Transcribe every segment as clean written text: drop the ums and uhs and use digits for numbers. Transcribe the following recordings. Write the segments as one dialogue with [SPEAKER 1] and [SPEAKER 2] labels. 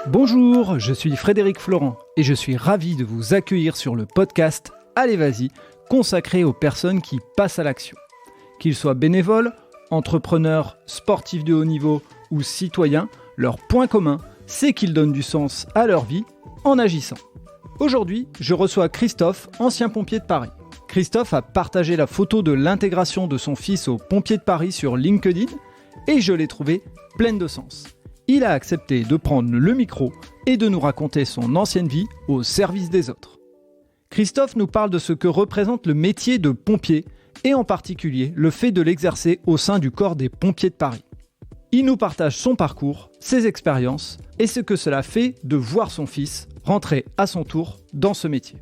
[SPEAKER 1] Bonjour, je suis Frédéric Florent et je suis ravi de vous accueillir sur le podcast Allez Vas-y, consacré aux personnes qui passent à l'action. Qu'ils soient bénévoles, entrepreneurs, sportifs de haut niveau ou citoyens, leur point commun, c'est qu'ils donnent du sens à leur vie en agissant. Aujourd'hui, je reçois Christophe, ancien pompier de Paris. Christophe a partagé la photo de l'intégration de son fils aux pompiers de Paris sur LinkedIn et je l'ai trouvé pleine de sens. Il a accepté de prendre le micro et de nous raconter son ancienne vie au service des autres. Christophe nous parle de ce que représente le métier de pompier et en particulier le fait de l'exercer au sein du corps des pompiers de Paris. Il nous partage son parcours, ses expériences et ce que cela fait de voir son fils rentrer à son tour dans ce métier.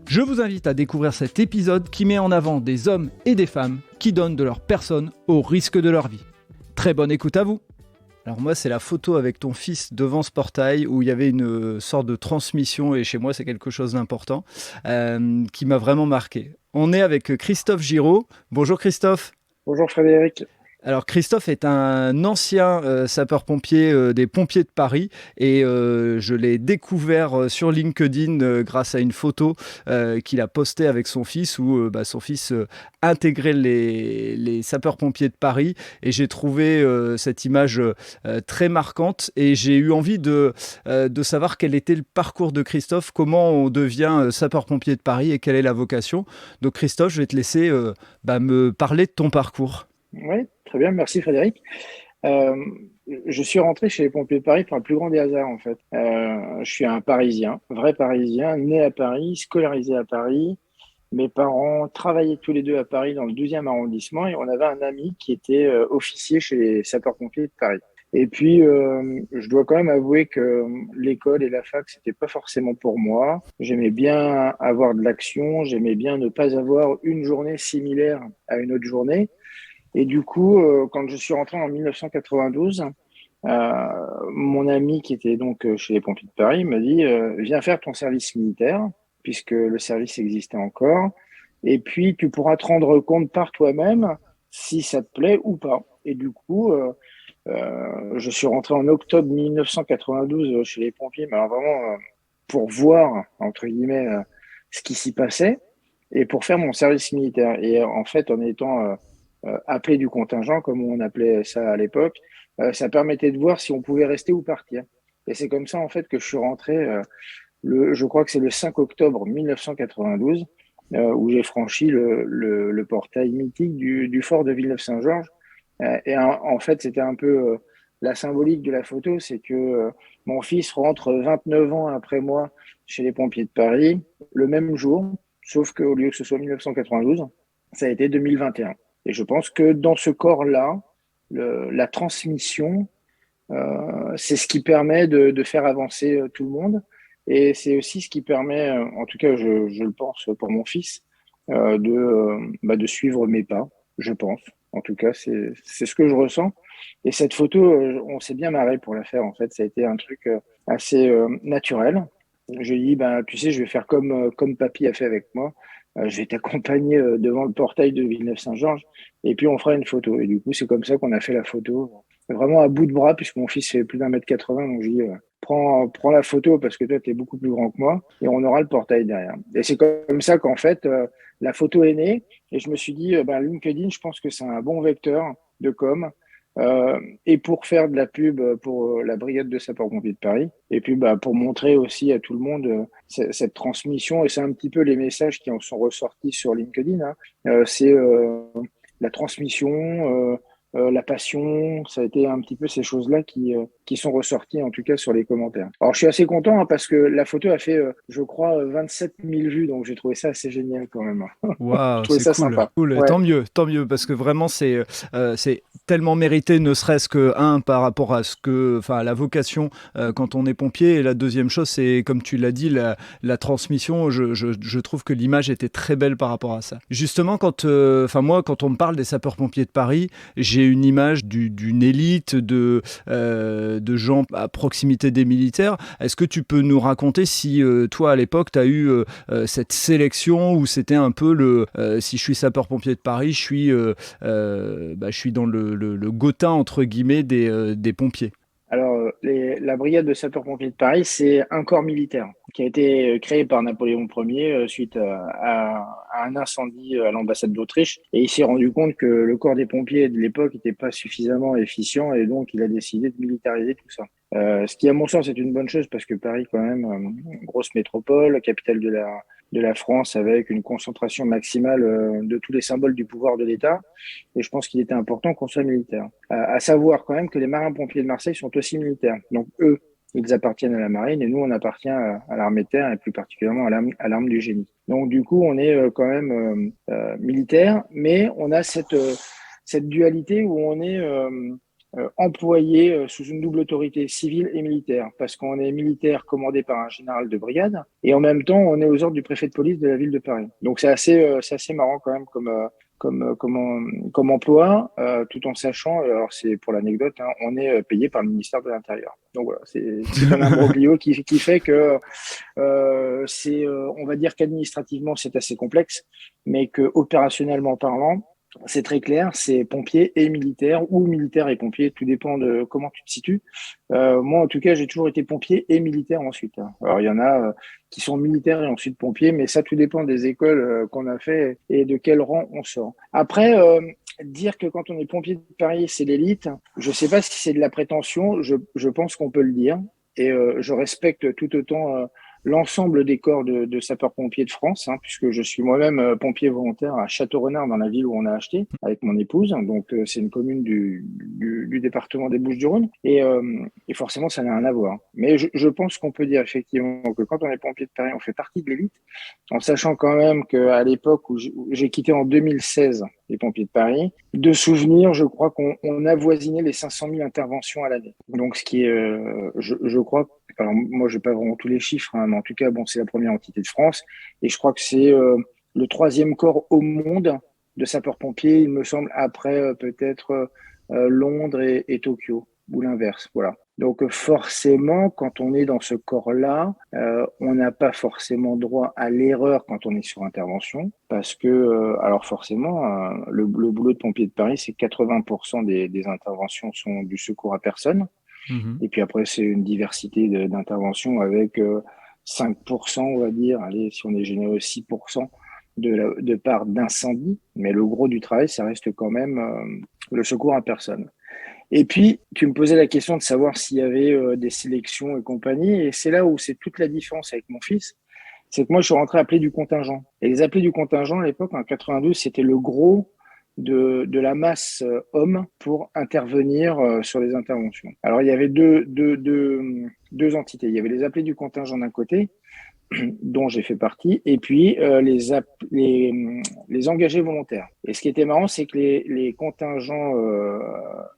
[SPEAKER 1] Je vous invite à découvrir cet épisode qui met en avant des hommes et des femmes qui donnent de leur personne au risque de leur vie. Très bonne écoute à vous. Alors moi, c'est la photo avec ton fils devant ce portail où il y avait une sorte de transmission et chez moi, c'est quelque chose d'important qui m'a vraiment marqué. On est avec Christophe Giraud. Bonjour Christophe.
[SPEAKER 2] Bonjour Frédéric.
[SPEAKER 1] Alors Christophe est un ancien sapeur-pompier des pompiers de Paris et je l'ai découvert sur LinkedIn grâce à une photo qu'il a postée avec son fils où son fils intégrait les sapeurs-pompiers de Paris et j'ai trouvé cette image très marquante et j'ai eu envie de savoir quel était le parcours de Christophe, comment on devient sapeur-pompier de Paris et quelle est la vocation. Donc Christophe, je vais te laisser me parler de ton parcours.
[SPEAKER 2] Oui, très bien, merci Frédéric. Je suis rentré chez les pompiers de Paris par le plus grand des hasards en fait. Je suis un Parisien, vrai Parisien, né à Paris, scolarisé à Paris. Mes parents travaillaient tous les deux à Paris dans le 12e arrondissement et on avait un ami qui était officier chez les sapeurs-pompiers de Paris. Et puis, je dois quand même avouer que l'école et la fac, c'était pas forcément pour moi. J'aimais bien avoir de l'action, j'aimais bien ne pas avoir une journée similaire à une autre journée. Et du coup, quand je suis rentré en 1992, mon ami qui était donc chez les pompiers de Paris m'a dit viens faire ton service militaire, puisque le service existait encore, et puis tu pourras te rendre compte par toi-même si ça te plaît ou pas. Et du coup, je suis rentré en octobre 1992 chez les pompiers, mais alors vraiment pour voir, entre guillemets, ce qui s'y passait, et pour faire mon service militaire. Et en fait, en étant appelé du contingent, comme on appelait ça à l'époque, ça permettait de voir si on pouvait rester ou partir. Et c'est comme ça en fait que je suis rentré, je crois que c'est le 5 octobre 1992, où j'ai franchi le portail mythique du fort de Villeneuve-Saint-Georges. Et en fait, c'était un peu la symbolique de la photo, c'est que mon fils rentre 29 ans après moi chez les pompiers de Paris, le même jour, sauf qu'au lieu que ce soit 1992, ça a été 2021. Et je pense que dans ce corps-là, la transmission, c'est ce qui permet de faire avancer tout le monde. Et c'est aussi ce qui permet, en tout cas, je le pense pour mon fils, de suivre mes pas, je pense. En tout cas, c'est ce que je ressens. Et cette photo, on s'est bien marré pour la faire. En fait, ça a été un truc assez naturel. Je dis, tu sais, je vais faire comme papy a fait avec moi. Je vais t'accompagner devant le portail de Villeneuve-Saint-Georges et puis on fera une photo. Et du coup, c'est comme ça qu'on a fait la photo. Vraiment à bout de bras, puisque mon fils fait plus d'1m80, donc je dis, prends la photo parce que toi, tu es beaucoup plus grand que moi et on aura le portail derrière. Et c'est comme ça qu'en fait, la photo est née et je me suis dit, LinkedIn, je pense que c'est un bon vecteur de com'. Et pour faire de la pub pour la brigade de sapeurs-pompiers de Paris et puis pour montrer aussi à tout le monde cette transmission et c'est un petit peu les messages qui en sont ressortis sur LinkedIn, hein. C'est la transmission, la passion, ça a été un petit peu ces choses-là qui sont ressorties en tout cas sur les commentaires. Alors je suis assez content parce que la photo a fait je crois 27 000 vues, donc j'ai trouvé ça assez génial quand même.
[SPEAKER 1] Waouh,
[SPEAKER 2] c'est
[SPEAKER 1] ça
[SPEAKER 2] cool,
[SPEAKER 1] sympa. Cool.
[SPEAKER 2] Ouais.
[SPEAKER 1] Tant mieux, parce que vraiment c'est tellement mérité, ne serait-ce que par rapport à à la vocation quand on est pompier. Et la deuxième chose, c'est comme tu l'as dit, la transmission. Je trouve que l'image était très belle par rapport à ça. Justement, moi, quand on me parle des sapeurs-pompiers de Paris, j'ai une image d'une élite de gens à proximité des militaires. Est-ce que tu peux nous raconter si toi à l'époque tu as eu cette sélection où c'était un peu si je suis sapeur-pompier de Paris, je suis dans le Gotha entre guillemets des pompiers?
[SPEAKER 2] Alors, les la brigade de sapeurs-pompiers de Paris, c'est un corps militaire qui a été créé par Napoléon Ier suite à un incendie à l'ambassade d'Autriche. Et il s'est rendu compte que le corps des pompiers de l'époque n'était pas suffisamment efficient et donc il a décidé de militariser tout ça. Ce qui, à mon sens, est une bonne chose parce que Paris, quand même, une grosse métropole, capitale de la France, avec une concentration maximale de tous les symboles du pouvoir de l'État. Et je pense qu'il était important qu'on soit militaire. À savoir quand même que les marins-pompiers de Marseille sont aussi militaires. Donc eux, ils appartiennent à la marine et nous, on appartient à l'armée de terre et plus particulièrement à l'arme du génie. Donc du coup, on est quand même militaire, mais on a cette dualité où on est employé sous une double autorité civile et militaire, parce qu'on est militaire commandé par un général de brigade, et en même temps, on est aux ordres du préfet de police de la ville de Paris. Donc c'est assez marrant quand même comme emploi, tout en sachant, alors c'est pour l'anecdote, hein, on est payé par le ministère de l'Intérieur. Donc voilà, c'est un imbroglio qui fait que on va dire qu'administrativement c'est assez complexe, mais que opérationnellement parlant, c'est très clair, c'est pompier et militaire, ou militaire et pompier, tout dépend de comment tu te situes. Moi, en tout cas, j'ai toujours été pompier et militaire ensuite. Alors, il y en a qui sont militaires et ensuite pompiers, mais ça, tout dépend des écoles qu'on a fait et de quel rang on sort. Après, dire que quand on est pompier de Paris, c'est l'élite, je ne sais pas si c'est de la prétention, je pense qu'on peut le dire. Et je respecte tout autant l'ensemble des corps de sapeurs-pompiers de France, hein, puisque je suis moi-même pompier volontaire à Château-Renard, dans la ville où on a acheté, avec mon épouse. Donc, c'est une commune du département des Bouches-du-Rhône. Et forcément, ça n'a rien à voir. Mais je pense qu'on peut dire effectivement que quand on est pompier de Paris, on fait partie de l'élite, en sachant quand même qu'à l'époque où j'ai quitté en 2016 les pompiers de Paris, de souvenirs, je crois qu'on avoisinait les 500 000 interventions à l'année. Donc, ce qui est, je crois, alors moi, je n'ai pas vraiment tous les chiffres, hein, mais en tout cas, bon, c'est la première entité de France. Et je crois que c'est le 3e corps au monde de sapeurs-pompiers, il me semble, après peut-être Londres et Tokyo, ou l'inverse. Voilà. Donc forcément, quand on est dans ce corps-là, on n'a pas forcément droit à l'erreur quand on est sur intervention, parce que, alors forcément, le boulot de pompier de Paris, c'est 80% des interventions sont du secours à personne. Et puis après, c'est une diversité d'interventions avec 5%, on va dire, allez, si on est généreux, 6% de part d'incendie. Mais le gros du travail, ça reste quand même le secours à personne. Et puis, tu me posais la question de savoir s'il y avait des sélections et compagnie. Et c'est là où c'est toute la différence avec mon fils. C'est que moi, je suis rentré appelé du contingent. Et les appelés du contingent, à l'époque, en 92, c'était le gros de la masse homme pour intervenir sur les interventions. Alors, il y avait deux entités. Il y avait les appelés du contingent d'un côté, dont j'ai fait partie, et puis les engagés volontaires. Et ce qui était marrant, c'est que les contingents,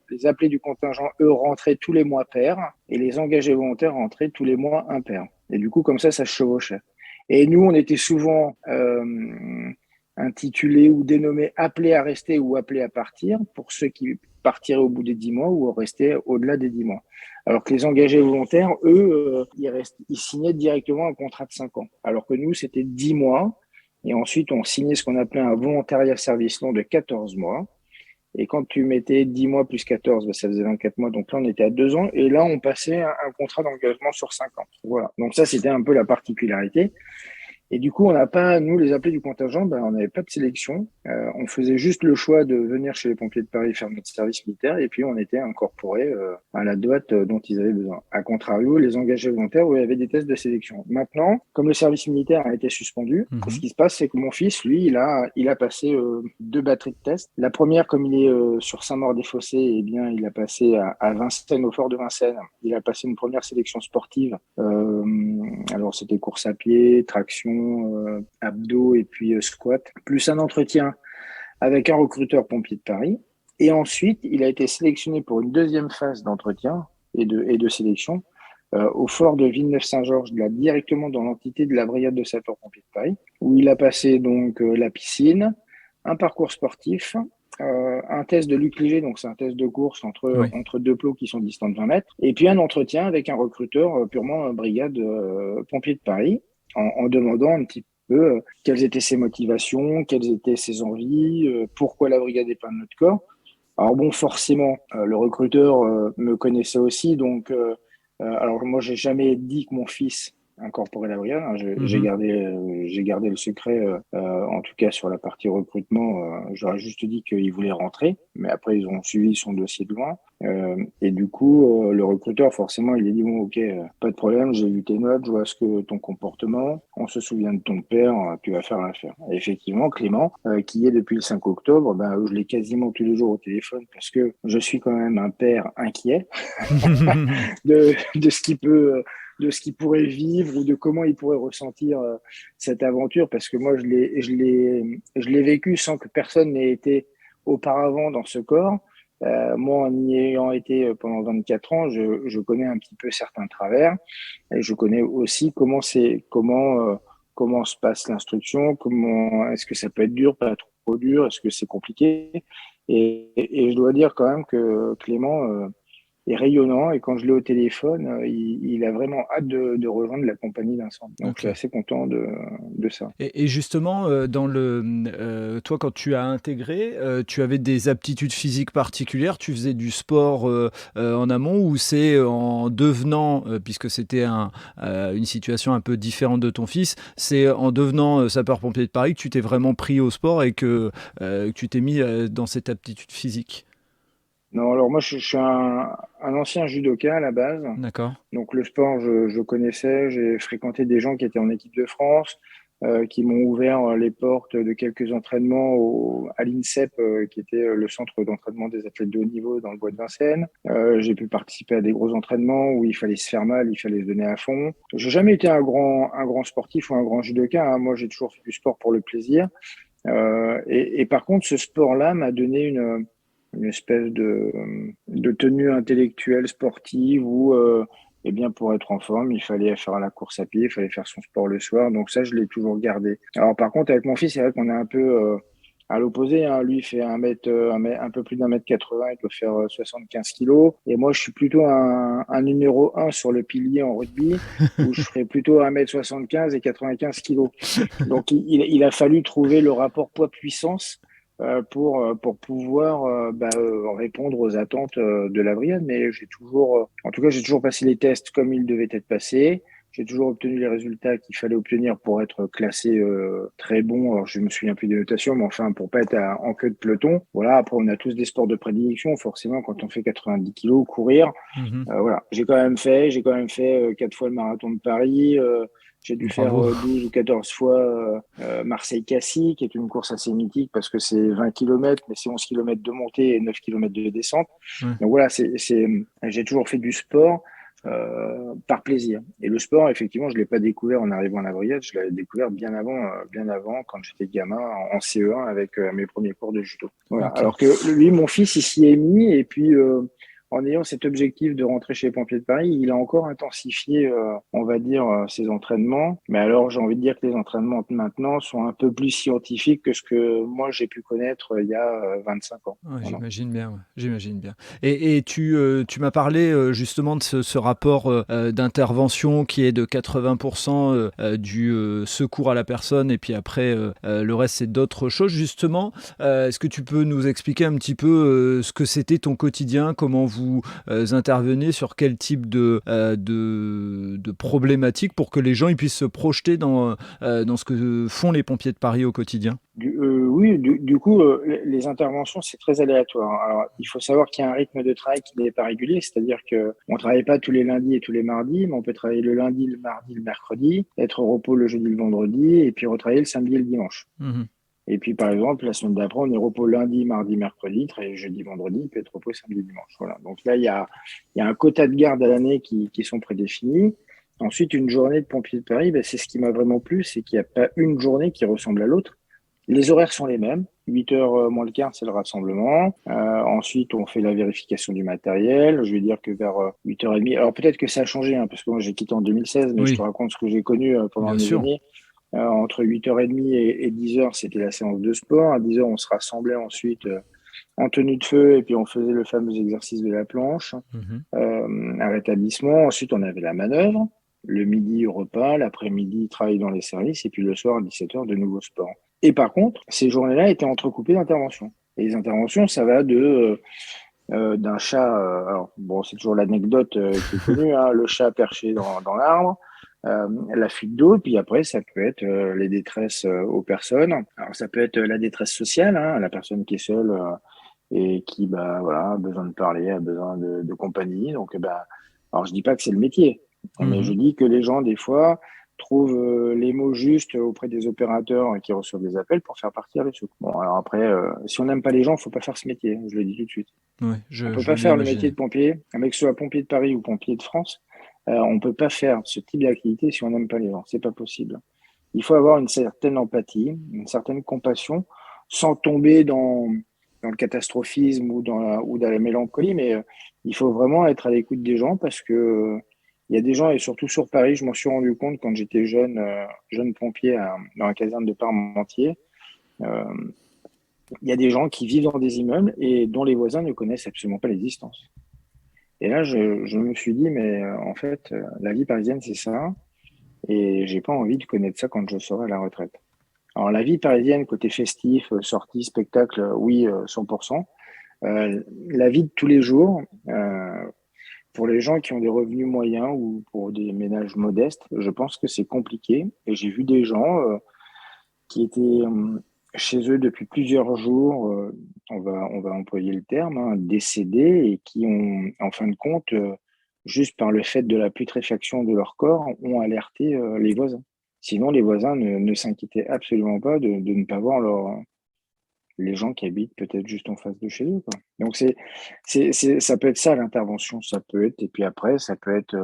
[SPEAKER 2] les appelés du contingent, eux, rentraient tous les mois pairs, et les engagés volontaires rentraient tous les mois impair. Et du coup, comme ça se chevauchait. Et nous, on était souvent intitulés ou dénommés appelés à rester ou appelés à partir, pour ceux qui partiraient au bout des 10 mois ou restaient au-delà des 10 mois. Alors que les engagés volontaires, eux, ils signaient directement un contrat de 5 ans. Alors que nous, c'était 10 mois. Et ensuite, on signait ce qu'on appelait un volontariat service long de 14 mois. Et quand tu mettais 10 mois plus 14, ça faisait 24 mois. Donc là, on était à 2 ans. Et là, on passait un contrat d'engagement sur 5 ans. Voilà. Donc ça, c'était un peu la particularité. Et du coup, on n'a pas, nous, les appelés du contingent, on n'avait pas de sélection. On faisait juste le choix de venir chez les pompiers de Paris faire notre service militaire et puis on était incorporés à la date dont ils avaient besoin. A contrario, les engagés volontaires, où il y avait des tests de sélection. Maintenant, comme le service militaire a été suspendu, ce qui se passe, c'est que mon fils, lui, il a passé 2 batteries de tests. La première, comme il est sur Saint-Maur-des-Fossés, eh bien, il a passé à Vincennes, au fort de Vincennes. Il a passé une première sélection sportive. Alors, c'était course à pied, traction, abdos et puis squat, plus un entretien avec un recruteur pompier de Paris. Et ensuite, il a été sélectionné pour une 2e phase d'entretien et de sélection au fort de Villeneuve-Saint-Georges, là, directement dans l'entité de la brigade de sapeurs-pompiers de Paris, où il a passé donc la piscine, un parcours sportif, un test de Luc Léger, donc c'est un test de course entre 2 plots qui sont distants de 20 mètres, et puis un entretien avec un recruteur purement brigade pompier de Paris, en demandant un petit peu quelles étaient ses motivations, quelles étaient ses envies, pourquoi la brigade n'est pas de notre corps. Alors bon, forcément, le recruteur me connaissait aussi, donc Alors moi, j'ai jamais dit que mon fils incorporait la brigade, hein.
[SPEAKER 1] Mhm.
[SPEAKER 2] J'ai gardé le secret, en tout cas sur la partie recrutement. J'aurais juste dit qu'il voulait rentrer, mais après ils ont suivi son dossier de loin. Et du coup, le recruteur, forcément, il a dit bon, ok, pas de problème, j'ai vu tes notes, je vois ce que ton comportement, on se souvient de ton père, tu vas faire l'affaire. Et effectivement, Clément, qui est depuis le 5 octobre, ben, je l'ai quasiment tous les jours au téléphone parce que je suis quand même un père inquiet de ce qu'il peut, de ce qu'il pourrait vivre ou de comment il pourrait ressentir cette aventure, parce que moi, je l'ai vécu sans que personne n'ait été auparavant dans ce corps. Moi, en y ayant été pendant 24 ans, je connais un petit peu certains travers et je connais aussi comment se passe l'instruction, comment est-ce que ça peut être dur, pas trop dur, est-ce que c'est compliqué. Et je dois dire quand même que Clément, est rayonnant et quand je l'ai au téléphone, il a vraiment hâte de rejoindre la compagnie d'incendie. Donc je suis
[SPEAKER 1] Ok.
[SPEAKER 2] assez content de ça.
[SPEAKER 1] Et justement, toi, quand tu as intégré, tu avais des aptitudes physiques particulières. Tu faisais du sport en amont ou c'est en devenant, puisque c'était une situation un peu différente de ton fils, c'est en devenant sapeur-pompier de Paris que tu t'es vraiment pris au sport et que tu t'es mis dans cette aptitude physique.
[SPEAKER 2] Non, alors moi je suis un ancien judoka à la base.
[SPEAKER 1] D'accord.
[SPEAKER 2] Donc le sport, je connaissais, j'ai fréquenté des gens qui étaient en équipe de France, qui m'ont ouvert les portes de quelques entraînements à l'INSEP, qui était le centre d'entraînement des athlètes de haut niveau dans le bois de Vincennes. J'ai pu participer à des gros entraînements où il fallait se faire mal, il fallait se donner à fond. J'ai jamais été un grand sportif ou un grand judoka, hein. Moi, j'ai toujours fait du sport pour le plaisir. Et par contre, ce sport-là m'a donné une espèce de tenue intellectuelle sportive où, eh bien, pour être en forme, il fallait faire la course à pied, il fallait faire son sport le soir. Donc ça, je l'ai toujours gardé. Alors par contre, avec mon fils, c'est vrai qu'on est un peu à l'opposé, hein. Lui, il fait un peu plus d'1 m 80, il doit faire 75 kilos. Et moi, je suis plutôt un numéro un sur le pilier en rugby, où je ferais plutôt 1 m 75 et 95 kilos. Donc, il a fallu trouver le rapport poids-puissance pour pouvoir répondre aux attentes de la brigade. Mais en tout cas, j'ai toujours passé les tests comme ils devaient être passés. J'ai toujours obtenu les résultats qu'il fallait obtenir pour être classé très bon. Alors, je me souviens plus des notations, mais enfin, pour pas être en queue de peloton. Voilà. Après, on a tous des sports de prédilection. Forcément, quand on fait 90 kilos, courir,
[SPEAKER 1] Mhm.
[SPEAKER 2] voilà. J'ai quand même fait 4 fois le marathon de Paris. J'ai dû faire
[SPEAKER 1] Bravo.
[SPEAKER 2] 12 ou 14 fois Marseille-Cassis, qui est une course assez mythique parce que c'est 20 kilomètres, mais c'est 11 kilomètres de montée et 9 kilomètres de descente.
[SPEAKER 1] Ouais.
[SPEAKER 2] Donc voilà, j'ai toujours fait du sport par plaisir. Et le sport, effectivement, je ne l'ai pas découvert en arrivant à la brigade, je l'avais découvert bien avant, quand j'étais gamin, en CE1 avec mes premiers cours de judo. Voilà.
[SPEAKER 1] Ok.
[SPEAKER 2] Alors que lui, mon fils, il s'y est mis et puis en ayant cet objectif de rentrer chez les pompiers de Paris, il a encore intensifié, on va dire, ses entraînements. Mais alors, j'ai envie de dire que les entraînements maintenant sont un peu plus scientifiques que ce que moi j'ai pu connaître il y a 25 ans.
[SPEAKER 1] Ouais,
[SPEAKER 2] Voilà.
[SPEAKER 1] j'imagine bien, ouais, j'imagine bien. Et tu m'as parlé justement de ce rapport d'intervention qui est de 80% du secours à la personne et puis après le reste c'est d'autres choses justement. Est-ce que tu peux nous expliquer un petit peu ce que c'était ton quotidien, comment vous intervenez sur quel type de problématiques pour que les gens ils puissent se projeter dans ce que font les pompiers de Paris au quotidien?
[SPEAKER 2] Oui, du coup, les interventions, c'est très aléatoire. Alors, il faut savoir qu'il y a un rythme de travail qui n'est pas régulier, c'est-à-dire que on travaille pas tous les lundis et tous les mardis, mais on peut travailler le lundi, le mardi, le mercredi, être au repos le jeudi, le vendredi, et puis retravailler le samedi et le dimanche.
[SPEAKER 1] Mhm.
[SPEAKER 2] Et puis, par exemple, la semaine d'après, on est repos lundi, mardi, mercredi, travailler jeudi, vendredi, puis être repos samedi, dimanche. Voilà. Donc là, il y a un quota de garde à l'année qui sont prédéfinis. Ensuite, une journée de pompier de Paris, ben, c'est ce qui m'a vraiment plu, c'est qu'il n'y a pas une journée qui ressemble à l'autre. Les horaires sont les mêmes. 8 heures moins le quart, c'est le rassemblement. Ensuite, on fait la vérification du matériel. Je vais dire que vers 8h30. Alors peut-être que ça a changé, hein, parce que moi j'ai quitté en 2016, mais je te
[SPEAKER 1] Oui,
[SPEAKER 2] raconte ce que j'ai connu pendant
[SPEAKER 1] bien
[SPEAKER 2] mes
[SPEAKER 1] sûr.
[SPEAKER 2] années. Entre 8h30 et 10h, c'était la séance de sport. À 10h, on se rassemblait ensuite en tenue de feu et puis on faisait le fameux exercice de la planche,
[SPEAKER 1] Mhm.
[SPEAKER 2] un rétablissement. Ensuite, on avait la manœuvre. Le midi, repas. L'après-midi, travail dans les services. Et puis le soir, à 17h, de nouveau sport. Et par contre, ces journées-là étaient entrecoupées d'interventions. Et les interventions, ça va de d'un chat. Alors, bon, c'est toujours l'anecdote qui est connue, hein, le chat perché dans l'arbre, la fuite d'eau, puis après, ça peut être les détresses aux personnes. Alors, ça peut être la détresse sociale, hein, la personne qui est seule et qui, bah, voilà, a besoin de parler, a besoin de compagnie. Donc, bah, alors, je dis pas que c'est le métier, mais je
[SPEAKER 1] Mhm.
[SPEAKER 2] dis que les gens, des fois, trouvent les mots justes auprès des opérateurs qui reçoivent des appels pour faire partir les secours. Bon, alors après, si on n'aime pas les gens, faut pas faire ce métier, je le dis tout de suite.
[SPEAKER 1] Ouais,
[SPEAKER 2] On peut
[SPEAKER 1] je veux
[SPEAKER 2] pas
[SPEAKER 1] bien
[SPEAKER 2] faire le métier
[SPEAKER 1] imaginer.
[SPEAKER 2] de pompier, un mec soit pompier de Paris ou pompier de France, on peut pas faire ce type d'activité si on n'aime pas les gens. C'est pas possible. Il faut avoir une certaine empathie, une certaine compassion, sans tomber dans le catastrophisme ou dans la mélancolie, mais il faut vraiment être à l'écoute des gens parce que il y a des gens, et surtout sur Paris, je m'en suis rendu compte quand j'étais jeune pompier dans la caserne de Parmentier. euh, il y a des gens qui vivent dans des immeubles et dont les voisins ne connaissent absolument pas l'existence. Et là, je me suis dit, mais en fait, la vie parisienne, c'est ça, et j'ai pas envie de connaître ça quand je serai à la retraite. Alors, la vie parisienne, côté festif, sortie, spectacle, oui, 100%. La vie de tous les jours, pour les gens qui ont des revenus moyens ou pour des ménages modestes, je pense que c'est compliqué. Et j'ai vu des gens qui étaient chez eux depuis plusieurs jours, on va employer le terme, hein, décédés et qui ont, en fin de compte, juste par le fait de la putréfaction de leur corps, ont alerté les voisins. Sinon, les voisins ne s'inquiétaient absolument pas de ne pas voir les gens qui habitent peut-être juste en face de chez eux, quoi. Donc, ça peut être ça l'intervention, ça peut être, et puis après, ça peut être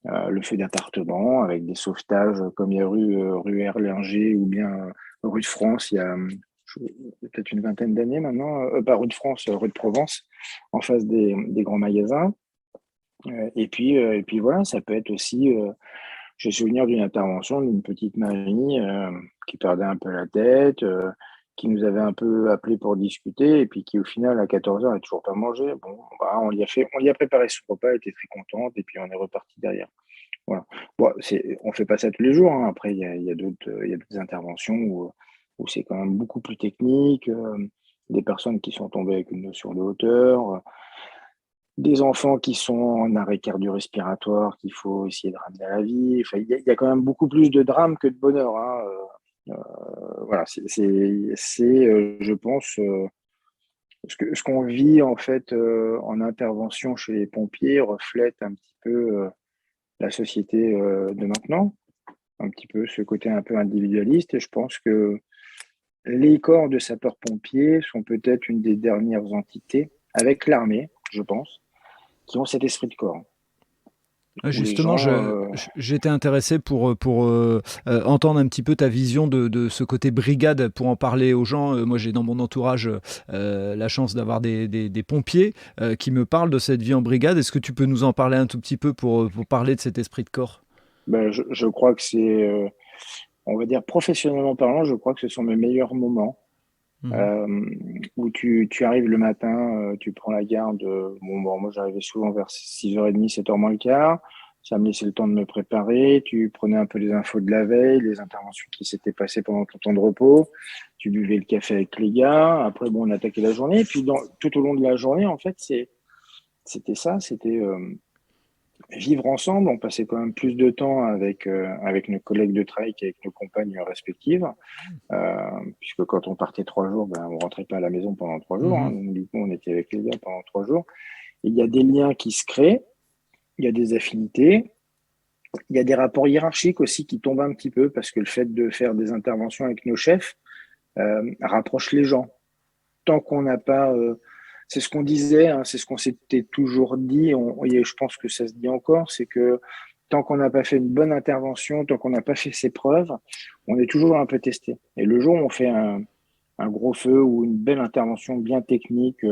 [SPEAKER 2] le feu d'appartement avec des sauvetages comme il y a rue Erlinger ou bien rue de France, il y a peut-être une vingtaine d'années maintenant, pas rue de France, rue de Provence, en face des grands magasins. Et puis voilà, ça peut être aussi, j'ai souvenir d'une intervention d'une petite mamie qui perdait un peu la tête, qui nous avait un peu appelé pour discuter, et puis qui au final à 14 heures n'a toujours pas mangé. Bon, bah, on lui a préparé son repas, elle était très contente, et puis on est reparti derrière. Voilà. Bon, on fait pas ça tous les jours, hein. Après, il y a d'autres interventions où c'est quand même beaucoup plus technique. Des personnes qui sont tombées avec une notion de hauteur, des enfants qui sont en arrêt cardio-respiratoire qu'il faut essayer de ramener à la vie. Enfin, il y a quand même beaucoup plus de drame que de bonheur, hein. Voilà, je pense, ce qu'on vit en fait en intervention chez les pompiers reflète un petit peu la société de maintenant, un petit peu ce côté un peu individualiste. Et je pense que les corps de sapeurs-pompiers sont peut-être une des dernières entités, avec l'armée, je pense, qui ont cet esprit de corps,
[SPEAKER 1] Ouais,
[SPEAKER 2] où les
[SPEAKER 1] justement,
[SPEAKER 2] gens...
[SPEAKER 1] j'étais intéressé pour entendre un petit peu ta vision de ce côté brigade, pour en parler aux gens. Moi, j'ai dans mon entourage la chance d'avoir des pompiers qui me parlent de cette vie en brigade. Est-ce que tu peux nous en parler un tout petit peu pour parler de cet esprit de corps?
[SPEAKER 2] ben, je crois que on va dire professionnellement parlant, je crois que ce sont mes meilleurs moments.
[SPEAKER 1] Mhm.
[SPEAKER 2] euh, Où tu arrives le matin, tu prends la garde. Bon, moi, j'arrivais souvent vers 6h30, 7h moins le quart. Ça me laissait le temps de me préparer. Tu prenais un peu les infos de la veille, les interventions qui s'étaient passées pendant ton temps de repos. Tu buvais le café avec les gars. Après, bon, on attaquait la journée. Et puis, tout au long de la journée, en fait, c'était ça. C'était vivre ensemble. On passait quand même plus de temps avec nos collègues de travail qu'avec nos compagnes respectives. Puisque quand on partait 3 jours, ben, on rentrait pas à la maison pendant 3 jours, hein.
[SPEAKER 1] Mhm.
[SPEAKER 2] Donc, du coup, on était avec les gars pendant 3 jours. Et il y a des liens qui se créent, il y a des affinités, il y a des rapports hiérarchiques aussi qui tombent un petit peu parce que le fait de faire des interventions avec nos chefs rapproche les gens. Tant qu'on n'a pas, c'est ce qu'on disait, hein, c'est ce qu'on s'était toujours dit, et je pense que ça se dit encore, c'est que tant qu'on n'a pas fait une bonne intervention, tant qu'on n'a pas fait ses preuves, on est toujours un peu testé. Et le jour où on fait un gros feu ou une belle intervention bien technique,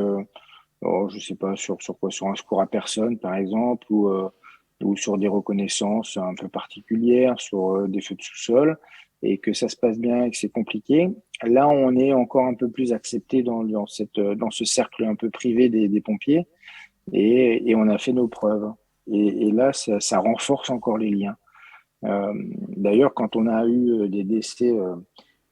[SPEAKER 2] je sais pas sur quoi, sur un secours à personne par exemple, ou sur des reconnaissances un peu particulières, sur des feux de sous-sol, et que ça se passe bien et que c'est compliqué. Là, on est encore un peu plus accepté dans ce cercle un peu privé des pompiers, et on a fait nos preuves. Et là, ça renforce encore les liens. D'ailleurs, quand on a eu des décès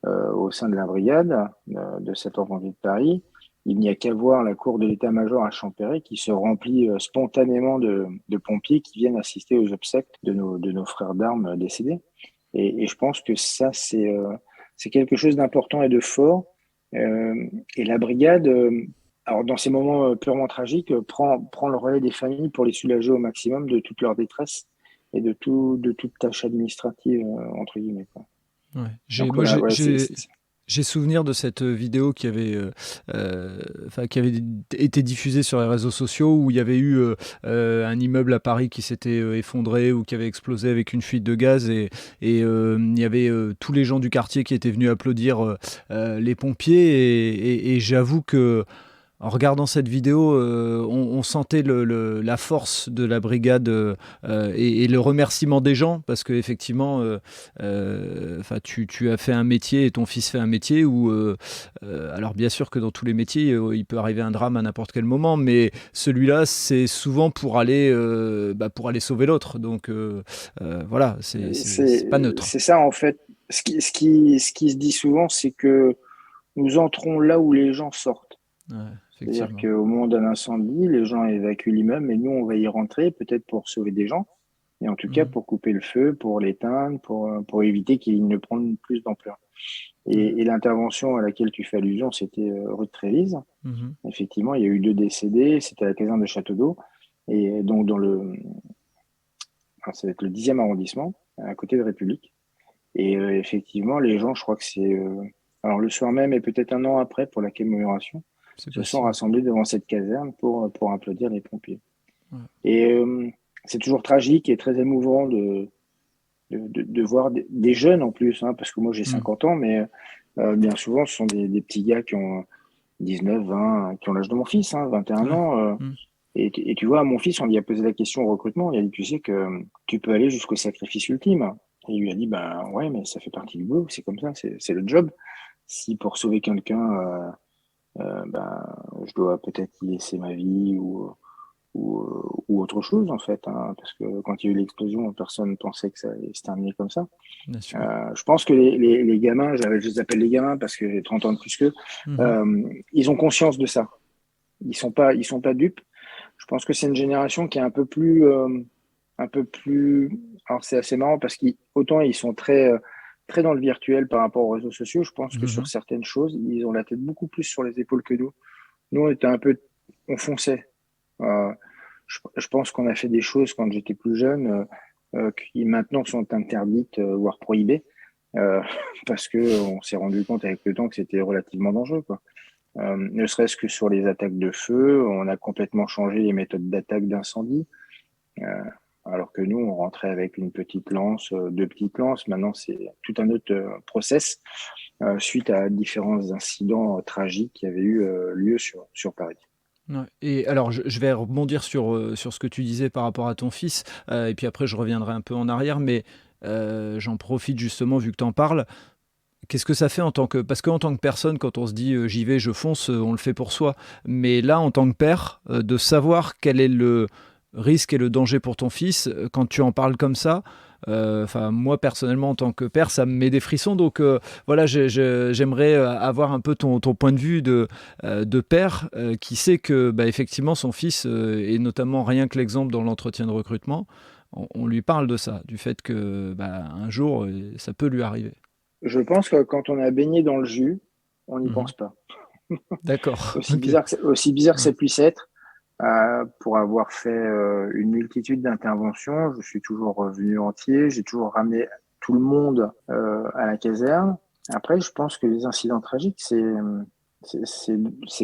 [SPEAKER 2] au sein de la brigade de cette pompiers de Paris, il n'y a qu'à voir la cour de l'état-major à Champéret qui se remplit spontanément de pompiers qui viennent assister aux obsèques de nos frères d'armes décédés. Et je pense que ça, c'est quelque chose d'important et de fort. Et la brigade, alors dans ces moments purement tragiques, prend le relais des familles pour les soulager au maximum de toute leur détresse et de toute tâche administrative, entre guillemets, quoi.
[SPEAKER 1] Ouais.
[SPEAKER 2] Donc voilà, ouais,
[SPEAKER 1] J'ai souvenir de cette vidéo qui avait été diffusée sur les réseaux sociaux où il y avait eu un immeuble à Paris qui s'était effondré ou qui avait explosé avec une fuite de gaz et il y avait tous les gens du quartier qui étaient venus applaudir les pompiers et j'avoue que en regardant cette vidéo, on sentait la force de la brigade et le remerciement des gens parce qu'effectivement, tu as fait un métier et ton fils fait un métier où, alors bien sûr que dans tous les métiers, il peut arriver un drame à n'importe quel moment, mais celui-là, c'est souvent pour aller sauver l'autre. Donc voilà, c'est pas neutre.
[SPEAKER 2] c'est ça en fait. Ce qui se dit souvent, c'est que nous entrons là où les gens sortent.
[SPEAKER 1] Ouais,
[SPEAKER 2] C'est-à-dire
[SPEAKER 1] effectivement.
[SPEAKER 2] qu'au moment d'un incendie, les gens évacuent l'immeuble, mais nous, on va y rentrer peut-être pour sauver des gens, et en tout cas
[SPEAKER 1] Mhm.
[SPEAKER 2] pour couper le feu, pour l'éteindre, pour éviter qu'il ne prenne plus d'ampleur.
[SPEAKER 1] Ouais.
[SPEAKER 2] Et l'intervention à laquelle tu fais allusion, c'était rue de Trévise.
[SPEAKER 1] Mhm.
[SPEAKER 2] Effectivement, il y a eu 2 décédés, c'était à la caserne de Château-d'Eau, et donc ça va être le 10e arrondissement, à côté de République. Et effectivement, les gens, je crois que alors le soir même et peut-être un an après pour la commémoration,
[SPEAKER 1] C'est
[SPEAKER 2] se sont
[SPEAKER 1] possible.
[SPEAKER 2] rassemblés devant cette caserne pour applaudir les pompiers.
[SPEAKER 1] Ouais.
[SPEAKER 2] Et c'est toujours tragique et très émouvant de voir des jeunes en plus, hein, parce que moi j'ai
[SPEAKER 1] Mhm.
[SPEAKER 2] 50 ans, mais bien souvent ce sont des petits gars qui ont 19, 20, qui ont l'âge de mon fils, hein, 21
[SPEAKER 1] Ouais.
[SPEAKER 2] ans.
[SPEAKER 1] Mhm.
[SPEAKER 2] Et tu vois, à mon fils, on lui a posé la question au recrutement, il a dit, tu sais que tu peux aller jusqu'au sacrifice ultime. Et il lui a dit, ben ouais, mais ça fait partie du boulot, c'est comme ça, c'est le job. Si pour sauver quelqu'un, ben, je dois peut-être y laisser ma vie ou autre chose en fait, hein, parce que quand il y a eu l'explosion, personne ne pensait que ça allait se terminer comme ça.
[SPEAKER 1] Bien sûr.
[SPEAKER 2] Je pense que les gamins, je les appelle les gamins parce que j'ai 30 ans de plus qu'eux,
[SPEAKER 1] Mhm.
[SPEAKER 2] ils ont conscience de ça. Ils sont pas dupes. Je pense que c'est une génération qui est un peu plus. Alors c'est assez marrant parce qu'autant ils sont très dans le virtuel par rapport aux réseaux sociaux. Je pense que sur
[SPEAKER 1] Mhm.
[SPEAKER 2] certaines choses, ils ont la tête beaucoup plus sur les épaules que nous. Nous, on fonçait. Euh, je pense qu'on a fait des choses quand j'étais plus jeune qui maintenant sont interdites, voire prohibées, euh, parce que on s'est rendu compte avec le temps que c'était relativement dangereux, quoi. Ne serait-ce que sur les attaques de feu, on a complètement changé les méthodes d'attaque d'incendie. Euh, alors que nous, on rentrait avec une petite lance, 2 petites lances. Maintenant, c'est tout un autre process suite à différents incidents tragiques qui avaient eu lieu sur Paris.
[SPEAKER 1] Ouais. Et alors, je vais rebondir sur ce que tu disais par rapport à ton fils, et puis après, je reviendrai un peu en arrière, mais j'en profite justement, vu que tu en parles. Qu'est-ce que ça fait en tant que... Parce qu'en tant que personne, quand on se dit j'y vais, je fonce, on le fait pour soi. Mais là, en tant que père, de savoir quel est le risque et le danger pour ton fils, quand tu en parles comme ça, enfin moi personnellement en tant que père, ça me met des frissons. Donc voilà, j'aimerais avoir un peu ton point de vue de père qui sait que bah, effectivement son fils, et notamment rien que l'exemple dans l'entretien de recrutement, on lui parle de ça, du fait que bah, un jour, ça peut lui arriver.
[SPEAKER 2] Je pense que quand on a baigné dans le jus, on n'y
[SPEAKER 1] Mhm.
[SPEAKER 2] pense pas.
[SPEAKER 1] D'accord, ok.
[SPEAKER 2] Aussi bizarre que
[SPEAKER 1] Ouais.
[SPEAKER 2] ça puisse être, pour avoir fait une multitude d'interventions, je suis toujours revenu entier, j'ai toujours ramené tout le monde à la caserne. Après, je pense que les incidents tragiques, c'est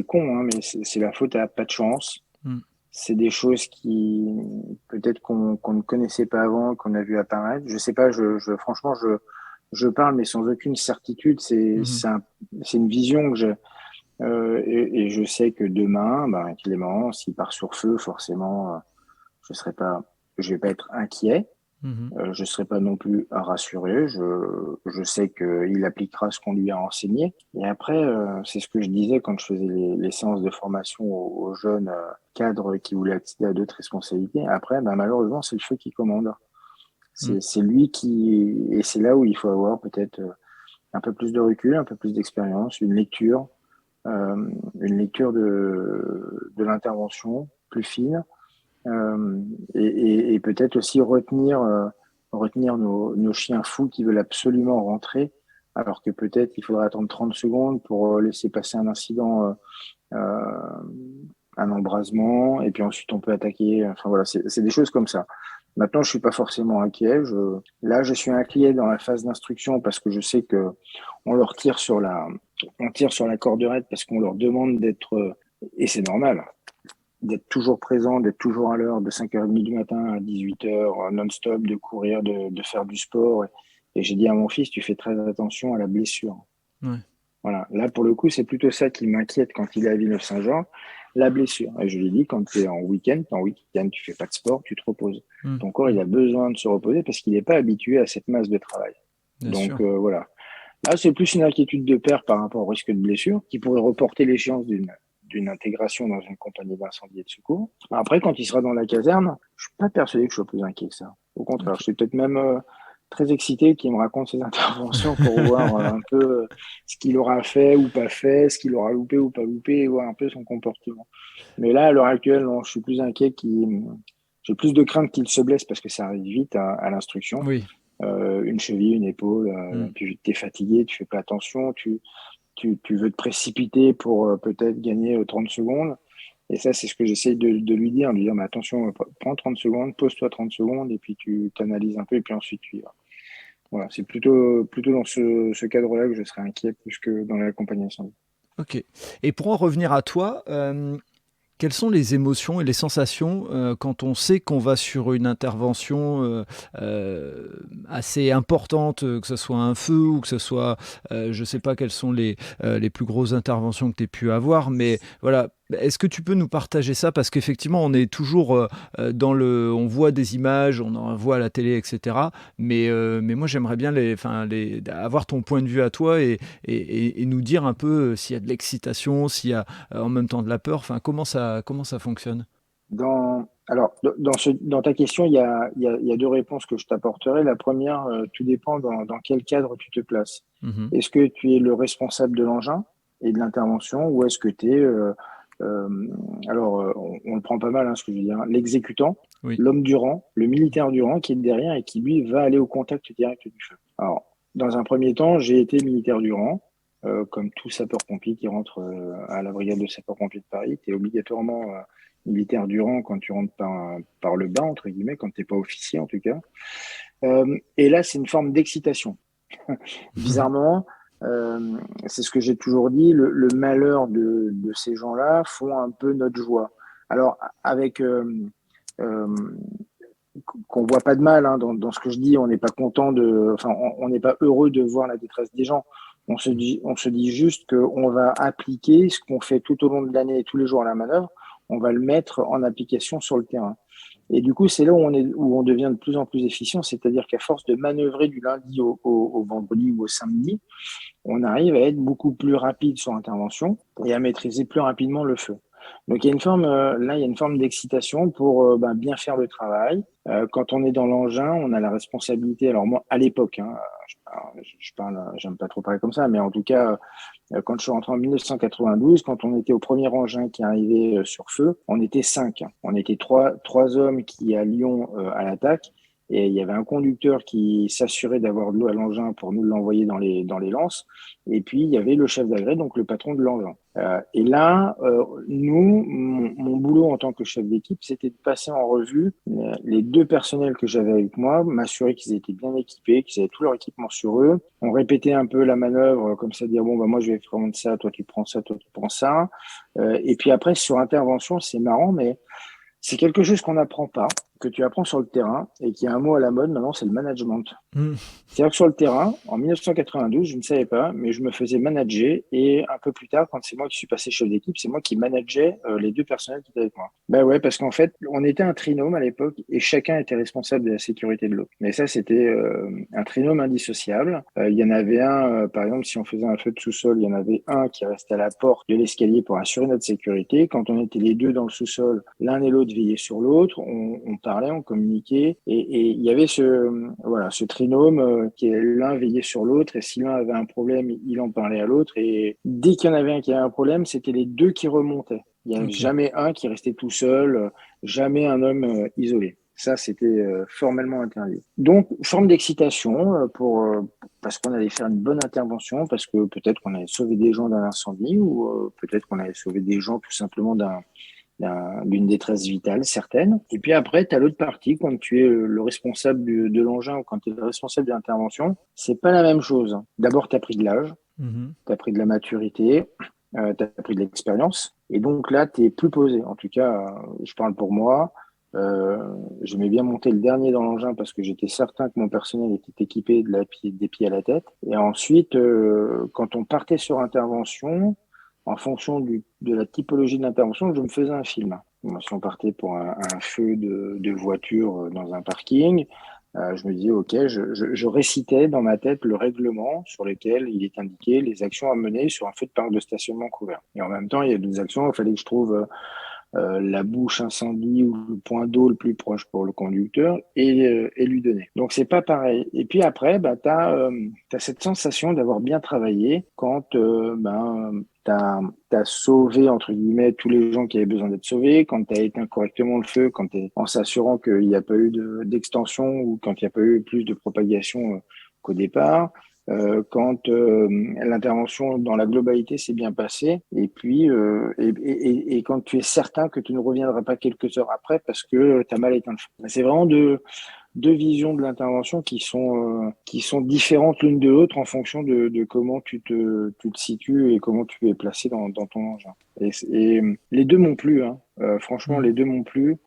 [SPEAKER 2] con, hein, mais c'est la faute à pas de chance.
[SPEAKER 1] Mm.
[SPEAKER 2] C'est des choses qui peut-être qu'on ne connaissait pas avant, qu'on a vu apparaître. Je sais pas, franchement, je parle, mais sans aucune certitude.
[SPEAKER 1] Mhm.
[SPEAKER 2] C'est une vision que j'ai. Et je sais que demain, ben, Clément, s'il part sur feu, forcément, je vais pas être inquiet.
[SPEAKER 1] Mhm.
[SPEAKER 2] Je serai pas non plus rassuré. Je sais qu'il appliquera ce qu'on lui a enseigné. Et après, c'est ce que je disais quand je faisais les séances de formation aux jeunes cadres qui voulaient accéder à d'autres responsabilités. Après, ben, malheureusement, c'est le feu qui commande.
[SPEAKER 1] Mm.
[SPEAKER 2] C'est lui et c'est là où il faut avoir peut-être un peu plus de recul, un peu plus d'expérience, une lecture, une lecture de l'intervention plus fine, et peut-être aussi retenir nos chiens fous qui veulent absolument rentrer, alors que peut-être il faudrait attendre 30 secondes pour laisser passer un incident, un embrasement, et puis ensuite on peut attaquer. Enfin voilà, c'est des choses comme ça. Maintenant, je suis pas forcément inquiet. Là, je suis inquiet dans la phase d'instruction parce que je sais que on tire sur la corde raide parce qu'on leur demande d'être, et c'est normal, d'être toujours présent, d'être toujours à l'heure, de 5h30 du matin à 18h, non-stop, de courir, de faire du sport. Et j'ai dit à mon fils, tu fais très attention à la blessure.
[SPEAKER 1] Ouais.
[SPEAKER 2] Voilà. Là, pour le coup, c'est plutôt ça qui m'inquiète quand il est à Villeneuve-Saint-Jean, la blessure. Et je lui ai dit, quand tu es en week-end, tu fais pas de sport, tu te reposes. Ton corps, il a besoin de se reposer parce qu'il n'est pas habitué à cette masse de travail.
[SPEAKER 1] Bien
[SPEAKER 2] Donc,
[SPEAKER 1] sûr.
[SPEAKER 2] voilà. Là, c'est plus une inquiétude de père par rapport au risque de blessure qui pourrait reporter l'échéance d'une intégration dans une compagnie d'incendie et de secours. Après, quand il sera dans la caserne, je suis pas persuadé que je sois plus inquiet que ça. Au contraire, je suis peut-être même très excité qu'il me raconte ses interventions pour voir un peu ce qu'il aura fait ou pas fait, ce qu'il aura loupé ou pas loupé, et voir un peu son comportement. Mais là, à l'heure actuelle, non, je suis plus inquiet j'ai plus de crainte qu'il se blesse parce que ça arrive vite à l'instruction.
[SPEAKER 1] Oui.
[SPEAKER 2] Une cheville, une épaule,
[SPEAKER 1] Mm.
[SPEAKER 2] puis tu es fatigué, tu fais pas attention, tu veux te précipiter pour peut-être gagner 30 secondes. Et ça, c'est ce que j'essaye de lui dire, mais attention, prends 30 secondes, pose-toi 30 secondes, et puis tu t'analyses un peu, et puis ensuite tu y vas. Voilà, c'est plutôt dans ce cadre-là que je serais inquiet plus que dans l'accompagnement.
[SPEAKER 1] Ok. Et pour en revenir à toi, quelles sont les émotions et les sensations quand on sait qu'on va sur une intervention assez importante, que ce soit un feu ou que ce soit, je ne sais pas quelles sont les plus grosses interventions que tu aies pu avoir, mais voilà, est-ce que tu peux nous partager ça? Parce qu'effectivement, on est toujours on voit des images, on en voit à la télé, etc. Mais moi, j'aimerais bien avoir ton point de vue à toi et nous dire un peu s'il y a de l'excitation, s'il y a en même temps de la peur, enfin, comment ça fonctionne?
[SPEAKER 2] Dans ta question, il y a deux réponses que je t'apporterai. La première, tout dépend dans quel cadre tu te places.
[SPEAKER 1] Mhm.
[SPEAKER 2] Est-ce que tu es le responsable de l'engin et de l'intervention, ou est-ce que tu es, on le prend pas mal, hein, ce que je veux dire, hein, l'exécutant,
[SPEAKER 1] Oui.
[SPEAKER 2] l'homme du rang, le militaire du rang qui est derrière et qui, lui, va aller au contact direct du feu. Alors, dans un premier temps, j'ai été militaire du rang. Comme tout sapeur-pompier qui rentre à la brigade de sapeurs-pompiers de Paris, tu es obligatoirement militaire du rang quand tu rentres par le bas, entre guillemets, quand tu n'es pas officier en tout cas. Et là, c'est une forme d'excitation. Bizarrement, c'est ce que j'ai toujours dit, le malheur de ces gens-là font un peu notre joie. Alors, avec euh, qu'on voit pas de mal hein, dans ce que je dis, on n'est pas content on n'est pas heureux de voir la détresse des gens. On se dit juste qu'on va appliquer ce qu'on fait tout au long de l'année et tous les jours à la manœuvre, on va le mettre en application sur le terrain. Et du coup, c'est là où on devient de plus en plus efficient, c'est-à-dire qu'à force de manœuvrer du lundi au vendredi ou au samedi, on arrive à être beaucoup plus rapide sur intervention et à maîtriser plus rapidement le feu. Donc il y a une forme, là, il y a une forme d'excitation pour bien faire le travail. Quand on est dans l'engin, on a la responsabilité. Alors moi, à l'époque, hein, j'aime pas trop parler comme ça, mais en tout cas, quand je suis rentré en 1992, quand on était au premier engin qui arrivait sur feu, on était 5. On était trois hommes qui allions à l'attaque. Et il y avait un conducteur qui s'assurait d'avoir de l'eau à l'engin pour nous l'envoyer dans les lances. Et puis, il y avait le chef d'agré, donc le patron de l'engin. Et là, mon boulot en tant que chef d'équipe, c'était de passer en revue les deux personnels que j'avais avec moi, m'assurer qu'ils étaient bien équipés, qu'ils avaient tout leur équipement sur eux. On répétait un peu la manœuvre, comme ça, dire, bon, moi, je vais prendre ça, toi, tu prends ça, toi, tu prends ça. Et puis après, sur intervention, c'est marrant, mais c'est quelque chose qu'on n'apprend pas, que tu apprends sur le terrain et qui a un mot à la mode maintenant, c'est le management.
[SPEAKER 1] Mm.
[SPEAKER 2] C'est-à-dire que sur le terrain, en 1992, je ne savais pas, mais je me faisais manager et un peu plus tard, quand c'est moi qui suis passé chef d'équipe, c'est moi qui manageais les deux personnels qui étaient avec moi. Ben ouais, parce qu'en fait, on était un trinôme à l'époque et chacun était responsable de la sécurité de l'autre. Mais ça, c'était un trinôme indissociable. Il y en avait un, par exemple, si on faisait un feu de sous-sol, il y en avait un qui restait à la porte de l'escalier pour assurer notre sécurité. Quand on était les deux dans le sous-sol, l'un et l'autre veillaient sur l'autre, on parlait, on communiquait et il y avait ce trinôme strinôme, qui est l'un veillait sur l'autre, et si l'un avait un problème, il en parlait à l'autre, et dès qu'il y en avait un qui avait un problème, c'était les deux qui remontaient. Il n'y avait
[SPEAKER 1] Ok.
[SPEAKER 2] jamais un qui restait tout seul, jamais un homme isolé. Ça, c'était formellement interdit. Donc, forme d'excitation parce qu'on allait faire une bonne intervention, parce que peut-être qu'on allait sauver des gens d'un incendie, ou peut-être qu'on allait sauver des gens tout simplement d'une détresse vitale certaine. Et puis après, tu as l'autre partie, quand tu es le responsable de l'engin ou quand tu es le responsable de l'intervention, c'est pas la même chose. D'abord, tu as pris de l'âge,
[SPEAKER 1] Mhm.
[SPEAKER 2] tu as pris de la maturité, tu as pris de l'expérience. Et donc là, tu es plus posé. En tout cas, je parle pour moi. J'aimais bien monter le dernier dans l'engin parce que j'étais certain que mon personnel était équipé des pieds à la tête. Et ensuite, quand on partait sur intervention, en fonction de la typologie de l'intervention, je me faisais un film. Moi, si on partait pour un feu de voiture dans un parking, je me disais, OK, je récitais dans ma tête le règlement sur lequel il est indiqué les actions à mener sur un feu de parc de stationnement couvert. Et en même temps, il y a des actions, il fallait que je trouve la bouche incendie ou le point d'eau le plus proche pour le conducteur et lui donner. Donc, c'est pas pareil. Et puis après, bah, tu as cette sensation d'avoir bien travaillé quand tu as sauvé, entre guillemets, tous les gens qui avaient besoin d'être sauvés, quand tu as éteint correctement le feu, en s'assurant qu'il n'y a pas eu d'extension ou quand il n'y a pas eu plus de propagation qu'au départ. Quand l'intervention dans la globalité s'est bien passée, et puis et quand tu es certain que tu ne reviendras pas quelques heures après parce que tu as mal éteint le feu. C'est vraiment deux visions de l'intervention qui sont différentes l'une de l'autre en fonction de comment tu te situes et comment tu es placé dans ton engin. Et les deux m'ont plu, hein. Franchement,
[SPEAKER 1] Mhm.
[SPEAKER 2] les deux m'ont plu.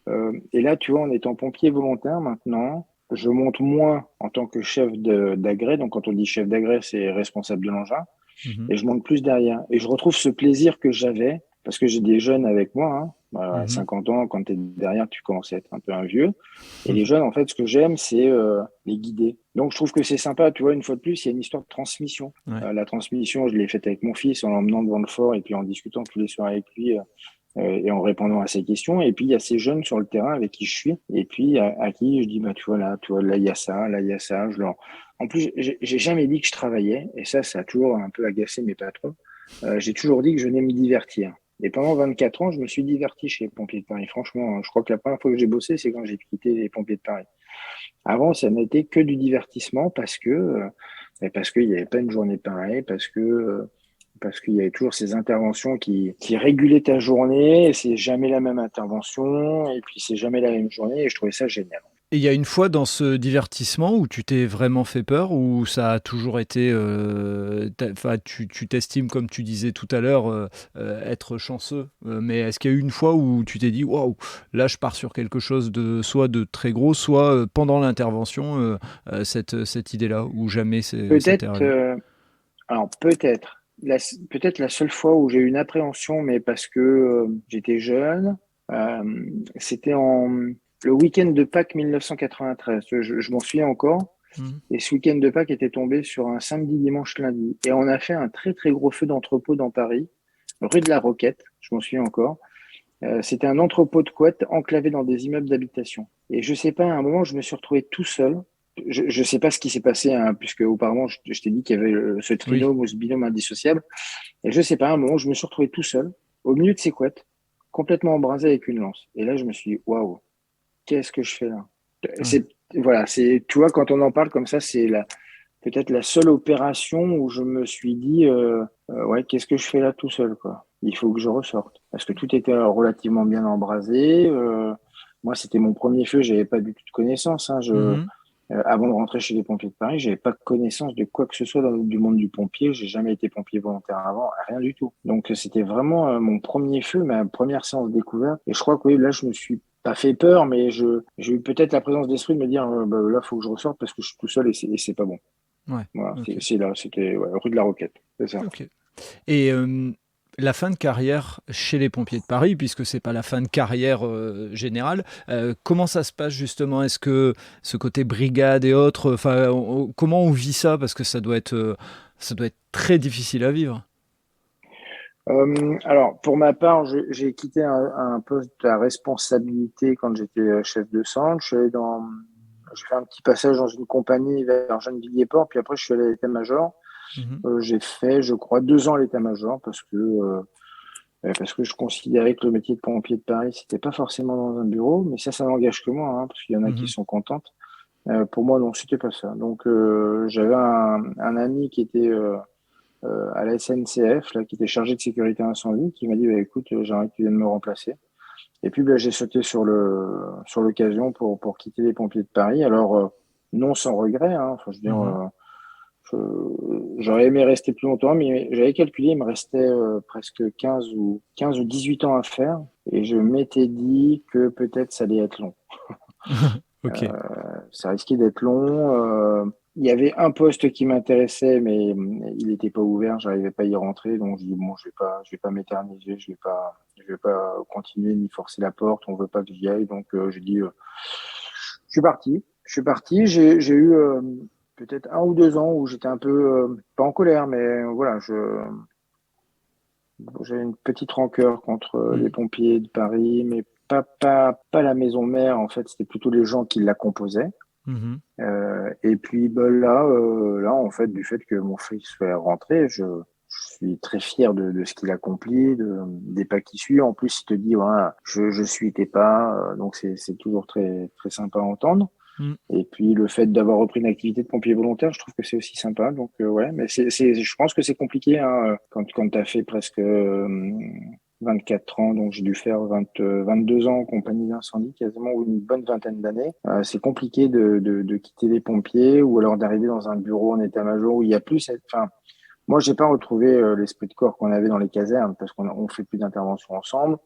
[SPEAKER 2] Et là, tu vois, en étant pompier volontaire maintenant, je monte moins en tant que chef d'agrès. Donc, quand on dit chef d'agrès, c'est responsable de l'engin.
[SPEAKER 1] Mhm.
[SPEAKER 2] Et je monte plus derrière. Et je retrouve ce plaisir que j'avais, parce que j'ai des jeunes avec moi, hein. À
[SPEAKER 1] Mhm.
[SPEAKER 2] 50 ans, quand tu es derrière, tu commences à être un peu un vieux. Et les jeunes, en fait, ce que j'aime, c'est les guider. Donc, je trouve que c'est sympa. Tu vois, une fois de plus, il y a une histoire de transmission.
[SPEAKER 1] Ouais.
[SPEAKER 2] La transmission, je l'ai faite avec mon fils en l'emmenant devant le fort et puis en discutant tous les soirs avec lui et en répondant à ses questions. Et puis, il y a ces jeunes sur le terrain avec qui je suis et puis à qui je dis, bah, tu vois, là, il y a ça, là, il y a ça. En plus, j'ai jamais dit que je travaillais et ça a toujours un peu agacé mes patrons. J'ai toujours dit que je venais me divertir. Et pendant 24 ans, je me suis diverti chez les pompiers de Paris. Franchement, je crois que la première fois que j'ai bossé, c'est quand j'ai quitté les pompiers de Paris. Avant, ça n'était que du divertissement parce qu'il n'y avait pas une journée pareille, parce qu'il y avait toujours ces interventions qui régulaient ta journée, et c'est jamais la même intervention, et puis c'est jamais la même journée, et je trouvais ça génial.
[SPEAKER 1] Et il y a une fois dans ce divertissement où tu t'es vraiment fait peur, où ça a toujours été, enfin, tu t'estimes, comme tu disais tout à l'heure, être chanceux. Mais est-ce qu'il y a eu une fois où tu t'es dit, waouh, là je pars sur quelque chose de soit de très gros, soit pendant l'intervention, cette idée-là, ou jamais ça t'est
[SPEAKER 2] Peut-être,
[SPEAKER 1] arrivé?
[SPEAKER 2] alors peut-être la seule fois où j'ai eu une appréhension, mais parce que j'étais jeune, c'était le week-end de Pâques 1993. Je m'en souviens encore.
[SPEAKER 1] Mhm.
[SPEAKER 2] Et ce week-end de Pâques était tombé sur un samedi, dimanche, lundi. Et on a fait un très, très gros feu d'entrepôt dans Paris, rue de la Roquette, je m'en souviens encore. C'était un entrepôt de couettes enclavé dans des immeubles d'habitation. Et je sais pas, à un moment, je me suis retrouvé tout seul. Je sais pas ce qui s'est passé, hein, puisque auparavant, je t'ai dit qu'il y avait ce
[SPEAKER 1] Oui.
[SPEAKER 2] trinôme ou ce binôme indissociable. Et je sais pas, à un moment, je me suis retrouvé tout seul, au milieu de ces couettes, complètement embrasé avec une lance. Et là, je me suis dit, waouh, qu'est-ce que je fais là?
[SPEAKER 1] Ouais.
[SPEAKER 2] Voilà, tu vois, quand on en parle comme ça, peut-être la seule opération où je me suis dit, ouais, qu'est-ce que je fais là tout seul, quoi? Il faut que je ressorte. Parce que tout était relativement bien embrasé. Moi, c'était mon premier feu, j'avais pas du tout de connaissances, hein.
[SPEAKER 1] Mhm.
[SPEAKER 2] Avant de rentrer chez les pompiers de Paris, j'avais pas de connaissance de quoi que ce soit du monde du pompier. J'ai jamais été pompier volontaire avant, rien du tout. Donc, c'était vraiment mon premier feu, ma première séance de découverte. Et je crois que oui, là, je me suis pas fait peur, mais j'ai eu peut-être la présence d'esprit de me dire, bah, là, faut que je ressorte parce que je suis tout seul et c'est pas bon.
[SPEAKER 1] Ouais.
[SPEAKER 2] Voilà,
[SPEAKER 1] Ok.
[SPEAKER 2] c'est là, c'était ouais, rue de la Roquette, c'est ça.
[SPEAKER 1] Ok. Et la fin de carrière chez les pompiers de Paris, puisque c'est pas la fin de carrière générale, comment ça se passe justement? Est-ce que ce côté brigade et autres, enfin, comment on vit ça? Parce que ça doit être très difficile à vivre.
[SPEAKER 2] Alors, pour ma part, j'ai quitté un poste à responsabilité quand j'étais chef de centre. Je suis allé j'ai fait un petit passage dans une compagnie vers Gennevilliers-Port, puis après je suis allé à l'état-major. J'ai fait, je crois, 2 ans à l'état-major parce que je considérais que le métier de pompier de Paris, c'était pas forcément dans un bureau, mais ça n'engage que moi, hein, parce qu'il y en a qui sont contentes. Pour moi, non, c'était pas ça. Donc, j'avais un ami qui était à la SNCF, là, qui était chargé de sécurité incendie, qui m'a dit, bah, écoute, j'aimerais que tu viennes me remplacer. Et puis, bah, j'ai sauté sur l'occasion pour quitter les pompiers de Paris. Alors, non sans regret, hein. Enfin, je veux dire, j'aurais aimé rester plus longtemps, mais j'avais calculé, il me restait presque 15 ou 18 ans à faire. Et je m'étais dit que peut-être ça allait être long.
[SPEAKER 1] Ok.
[SPEAKER 2] Ça risquait d'être long. Il y avait un poste qui m'intéressait, mais il n'était pas ouvert, j'arrivais pas à y rentrer. Donc, je dis, bon, je vais pas m'éterniser, je vais pas continuer ni forcer la porte, on veut pas que j'y aille. Donc, je dis, je suis parti. J'ai eu peut-être 1 ou 2 ans où j'étais un peu, pas en colère, mais voilà, j'ai une petite rancœur contre les pompiers de Paris, mais pas la maison mère, en fait, c'était plutôt les gens qui la composaient. Et puis là, en fait, du fait que mon fils soit rentré, je suis très fier de ce qu'il accomplit, des pas qui suivent. En plus, il te dit, voilà, je suis tes pas, donc c'est toujours très, très sympa à entendre. Et puis le fait d'avoir repris une activité de pompier volontaire, je trouve que c'est aussi sympa. Donc ouais, mais je pense que c'est compliqué hein, quand tu as fait presque 24 ans, donc j'ai dû faire 22 ans en compagnie d'incendie, quasiment, ou une bonne vingtaine d'années. C'est compliqué de quitter les pompiers ou alors d'arriver dans un bureau en état-major où il y a plus cette... Enfin, moi, j'ai pas retrouvé l'esprit de corps qu'on avait dans les casernes parce qu'on fait plus d'interventions ensemble.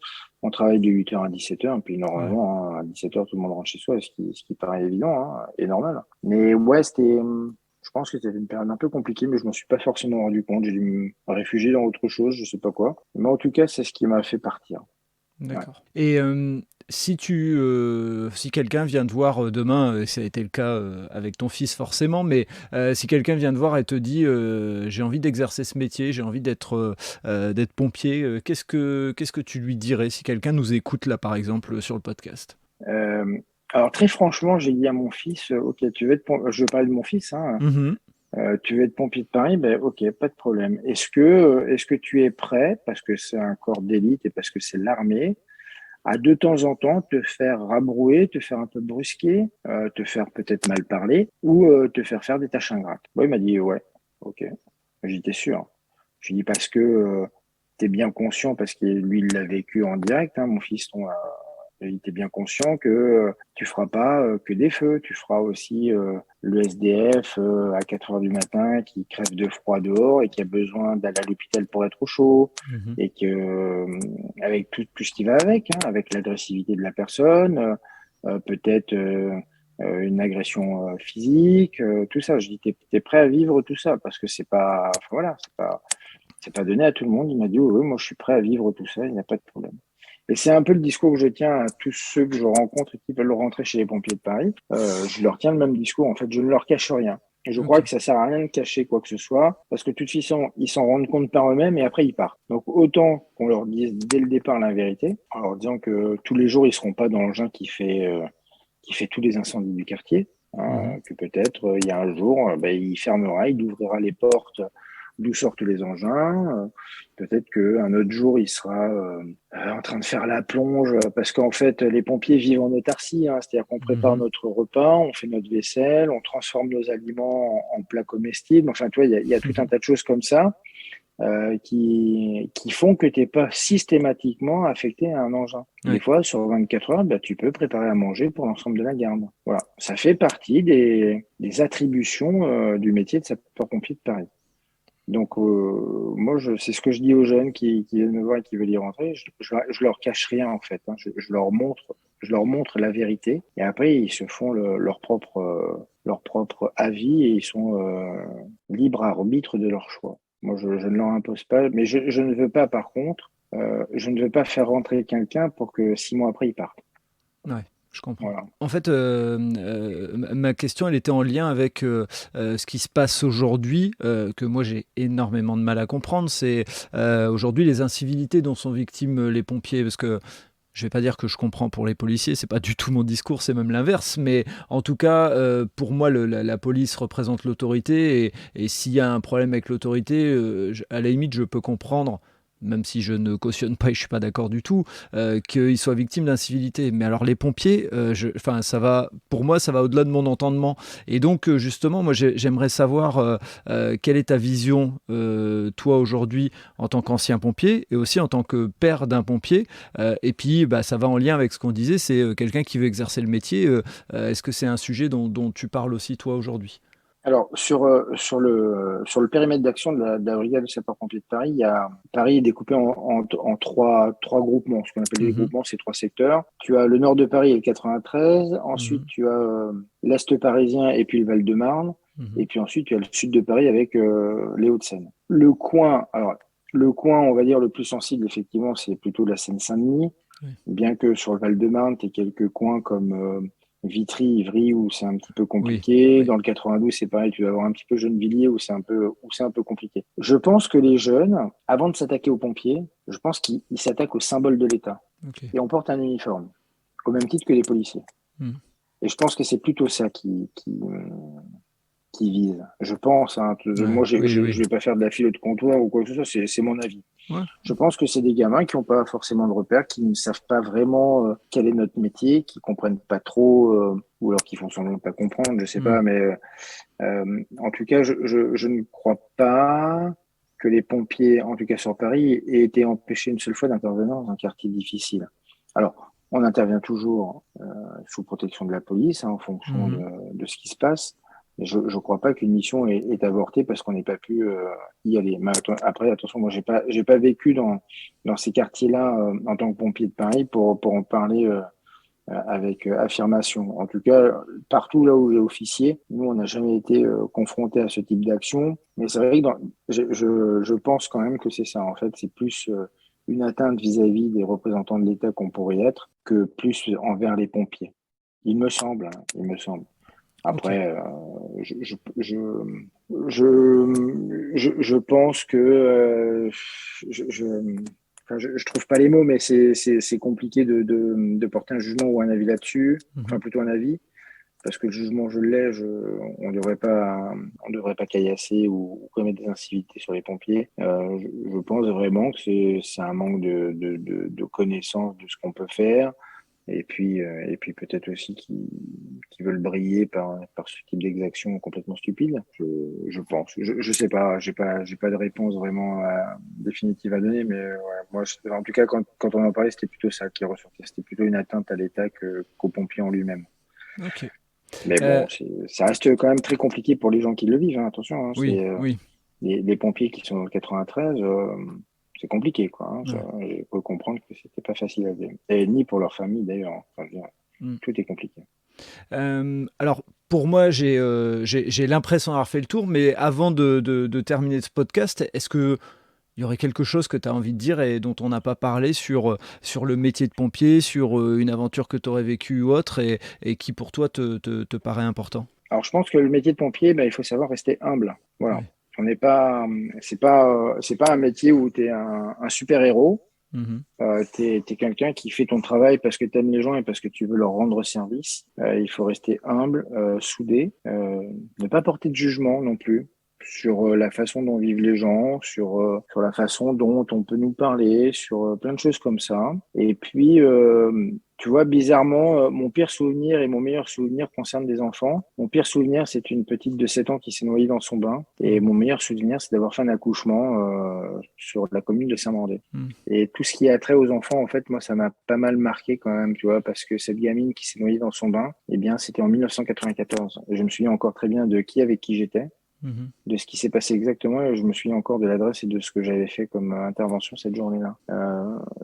[SPEAKER 2] On travaille de 8h à 17h, puis normalement, hein, à 17h, tout le monde rentre chez soi, ce qui paraît évident hein, et normal. Mais ouais, je pense que c'était une période un peu compliquée, mais je m'en suis pas forcément rendu compte. J'ai dû me réfugier dans autre chose, je sais pas quoi. Mais en tout cas, c'est ce qui m'a fait partir.
[SPEAKER 1] D'accord. Et si quelqu'un vient te voir demain, ça a été le cas avec ton fils forcément, mais si quelqu'un vient te voir et te dit j'ai envie d'exercer ce métier, j'ai envie d'être pompier, qu'est-ce que tu lui dirais si quelqu'un nous écoute là par exemple sur le podcast?
[SPEAKER 2] Alors très franchement, j'ai dit à mon fils, ok, je veux parler de mon fils, hein. Tu veux être pompier de Paris? Ben, ok, pas de problème. Est-ce que tu es prêt, parce que c'est un corps d'élite et parce que c'est l'armée, à de temps en temps te faire rabrouer, te faire un peu brusquer, te faire peut-être mal parler ou te faire des tâches ingrates? Bon, il m'a dit ouais, ok. J'étais sûr. Je lui dis parce que tu es bien conscient, parce que lui, il l'a vécu en direct, hein, mon fiston, il était bien conscient que tu feras pas que des feux, tu feras aussi le SDF à 4 heures du matin qui crève de froid dehors et qui a besoin d'aller à l'hôpital pour être au chaud et que avec tout ce qui va avec, hein, avec l'agressivité de la personne, peut-être une agression physique, tout ça. Je dis t'es prêt à vivre tout ça parce que c'est pas, enfin, voilà, c'est pas donné à tout le monde. Il m'a dit oui, moi je suis prêt à vivre tout ça, il n'y a pas de problème. Et c'est un peu le discours que je tiens à tous ceux que je rencontre et qui veulent rentrer chez les pompiers de Paris. Je leur tiens le même discours. En fait, je ne leur cache rien. Et je crois que ça sert à rien de cacher quoi que ce soit, parce que de toute façon, ils s'en rendent compte par eux-mêmes et après ils partent. Donc autant qu'on leur dise dès le départ la vérité, en leur disant que tous les jours ils seront pas dans l'engin qui fait tous les incendies du quartier, hein, que peut-être il y a un jour, il fermera, il ouvrira les portes d'où sortent les engins. Peut-être qu'un autre jour, il sera en train de faire la plonge, parce qu'en fait, les pompiers vivent en autarcie, hein, c'est-à-dire qu'on prépare notre repas, on fait notre vaisselle, on transforme nos aliments en plats comestibles. Enfin, tu vois, il y a tout un tas de choses comme ça qui font que tu n'es pas systématiquement affecté à un engin. Ouais. Des fois, sur 24 heures, tu peux préparer à manger pour l'ensemble de la garde. Voilà, ça fait partie des attributions du métier de sapeur-pompier de Paris. Donc, moi, c'est ce que je dis aux jeunes qui viennent me voir et qui veulent y rentrer. Je leur cache rien, en fait. Hein. Je leur montre la vérité. Et après, ils se font leur propre avis et ils sont libres arbitres de leur choix. Moi, je ne leur impose pas. Mais je ne veux pas, par contre, je ne veux pas faire rentrer quelqu'un pour que 6 mois après, il parte.
[SPEAKER 1] Ouais. Je comprends. Voilà. En fait, ma question, elle était en lien avec ce qui se passe aujourd'hui, que moi j'ai énormément de mal à comprendre. C'est aujourd'hui les incivilités dont sont victimes les pompiers, parce que je vais pas dire que je comprends pour les policiers, c'est pas du tout mon discours, c'est même l'inverse, mais en tout cas, pour moi, la police représente l'autorité, et s'il y a un problème avec l'autorité, à la limite, je peux comprendre, même si je ne cautionne pas et je suis pas d'accord du tout, qu'ils soient victimes d'incivilité. Mais alors les pompiers, pour moi, ça va au-delà de mon entendement. Et donc, justement, moi, j'aimerais savoir quelle est ta vision, toi, aujourd'hui, en tant qu'ancien pompier, et aussi en tant que père d'un pompier. Et puis, ça va en lien avec ce qu'on disait, c'est quelqu'un qui veut exercer le métier. Est-ce que c'est un sujet dont tu parles aussi, toi, aujourd'hui?
[SPEAKER 2] Alors, sur le périmètre d'action de la brigade de sapeurs-pompiers de Paris, Paris est découpé en trois groupements. Ce qu'on appelle les
[SPEAKER 1] Mhm,
[SPEAKER 2] groupements, c'est trois secteurs. Tu as le nord de Paris et le 93. Ensuite,
[SPEAKER 1] mhm,
[SPEAKER 2] tu as l'est parisien et puis le Val-de-Marne.
[SPEAKER 1] mhm.
[SPEAKER 2] Et puis ensuite, tu as le sud de Paris avec les Hauts-de-Seine. Le coin, on va dire, le plus sensible, effectivement, c'est plutôt la Seine-Saint-Denis.
[SPEAKER 1] Oui,
[SPEAKER 2] Bien que sur le Val-de-Marne, tu aies quelques coins comme Vitry, Ivry, où c'est un petit peu
[SPEAKER 1] oui,
[SPEAKER 2] compliqué.
[SPEAKER 1] oui.
[SPEAKER 2] Dans le 92, c'est pareil, tu vas avoir un petit peu Gennevilliers où c'est un peu compliqué. Je pense que les jeunes, avant de s'attaquer aux pompiers, je pense qu'ils s'attaquent au symbole de l'État.
[SPEAKER 1] Ok.
[SPEAKER 2] Et on porte un uniforme, au même titre que les policiers.
[SPEAKER 1] Mhm.
[SPEAKER 2] Et je pense que c'est plutôt ça qui vise. Je pense, hein,
[SPEAKER 1] Ouais,
[SPEAKER 2] moi,
[SPEAKER 1] oui,
[SPEAKER 2] je
[SPEAKER 1] oui.
[SPEAKER 2] vais pas faire de la philo de comptoir ou quoi que ce soit, c'est mon avis.
[SPEAKER 1] Ouais.
[SPEAKER 2] Je pense que c'est des gamins qui n'ont pas forcément de repères, qui ne savent pas vraiment quel est notre métier, qui comprennent pas trop, ou alors qui font semblant de pas comprendre, je sais
[SPEAKER 1] Mhm.
[SPEAKER 2] pas, mais en tout cas, je ne crois pas que les pompiers, en tout cas sur Paris, aient été empêchés une seule fois d'intervenir dans un quartier difficile. Alors, on intervient toujours sous protection de la police, hein, en fonction
[SPEAKER 1] Mhm.
[SPEAKER 2] de ce qui se passe. Mais je ne crois pas qu'une mission est avortée parce qu'on n'ait pas pu y aller. Mais après, attention, moi, j'ai pas vécu dans ces quartiers-là en tant que pompier de Paris pour en parler avec affirmation. En tout cas, partout là où j'ai officié, nous, on n'a jamais été confrontés à ce type d'action. Mais c'est vrai que je pense quand même que c'est ça. En fait, c'est plus une atteinte vis-à-vis des représentants de l'État qu'on pourrait être que plus envers les pompiers. Il me semble, hein, il me semble.
[SPEAKER 1] Ok.
[SPEAKER 2] Après, je, je, je, je pense que je trouve pas les mots, mais c'est compliqué de porter un jugement ou un avis là-dessus.
[SPEAKER 1] Mhm.
[SPEAKER 2] Enfin, plutôt un avis, parce que le jugement, je l'ai. On devrait pas caillasser ou commettre des incivilités sur les pompiers. Je pense vraiment que c'est un manque de connaissance de ce qu'on peut faire et puis peut-être aussi qui veulent briller par ce type d'exaction complètement stupide. Je pense. Je sais pas. J'ai pas de réponse vraiment définitive à donner, mais ouais, moi, en tout cas, quand on en parlait, c'était plutôt ça qui ressortait. C'était plutôt une atteinte à l'État qu'au pompier en lui-même.
[SPEAKER 1] Ok.
[SPEAKER 2] Mais
[SPEAKER 1] Euh,
[SPEAKER 2] bon, ça reste quand même très compliqué pour les gens qui le vivent. Hein, attention, hein,
[SPEAKER 1] oui, oui.
[SPEAKER 2] les pompiers qui sont dans le 93. C'est compliqué, quoi. Hein,
[SPEAKER 1] Ouais.
[SPEAKER 2] je peux comprendre que c'était pas facile à vivre. Et ni pour leur famille, d'ailleurs. Hein. Enfin, je veux dire,
[SPEAKER 1] Mm.
[SPEAKER 2] tout est compliqué.
[SPEAKER 1] Alors, pour moi, j'ai l'impression d'avoir fait le tour, mais avant de terminer ce podcast, est-ce que il y aurait quelque chose que tu as envie de dire et dont on n'a pas parlé sur le métier de pompier, sur une aventure que tu aurais vécue ou autre, et qui pour toi te paraît important?
[SPEAKER 2] Alors, je pense que le métier de pompier, ben, il faut savoir rester humble. Voilà.
[SPEAKER 1] Oui.
[SPEAKER 2] On n'est pas, c'est pas un métier où tu es un super-héros.
[SPEAKER 1] Mhm.
[SPEAKER 2] T'es quelqu'un qui fait ton travail parce que tu aimes les gens et parce que tu veux leur rendre service. Il faut rester humble, soudé, ne pas porter de jugement non plus sur la façon dont vivent les gens, sur la façon dont on peut nous parler, sur plein de choses comme ça. Et puis, tu vois, bizarrement, mon pire souvenir et mon meilleur souvenir concernent des enfants. Mon pire souvenir, c'est une petite de 7 ans qui s'est noyée dans son bain. Et
[SPEAKER 1] Mhm.
[SPEAKER 2] mon meilleur souvenir, c'est d'avoir fait un accouchement sur la commune de Saint-Mandé.
[SPEAKER 1] Mhm.
[SPEAKER 2] Et tout ce qui a trait aux enfants, en fait, moi, ça m'a pas mal marqué quand même, tu vois, parce que cette gamine qui s'est noyée dans son bain, eh bien, c'était en 1994. Et je me souviens encore très bien de qui avec qui j'étais,
[SPEAKER 1] Mhm.
[SPEAKER 2] de ce qui s'est passé exactement, et je me souviens encore de l'adresse et de ce que j'avais fait comme intervention cette journée-là.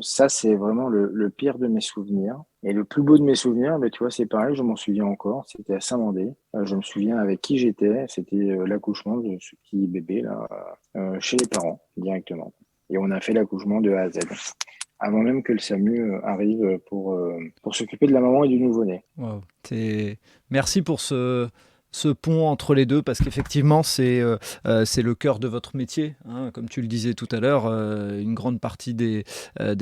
[SPEAKER 2] Ça, c'est vraiment le pire de mes souvenirs. Et le plus beau de mes souvenirs, ben, tu vois, c'est pareil, je m'en souviens encore, c'était à Saint-Mandé. Je me souviens avec qui j'étais, c'était l'accouchement de ce petit bébé, là, chez les parents, directement. Et on a fait l'accouchement de A à Z avant même que le SAMU arrive pour s'occuper de la maman et du nouveau-né.
[SPEAKER 1] Wow. Merci pour ce pont entre les deux, parce qu'effectivement, c'est le cœur de votre métier. Hein, comme tu le disais tout à l'heure, une grande partie des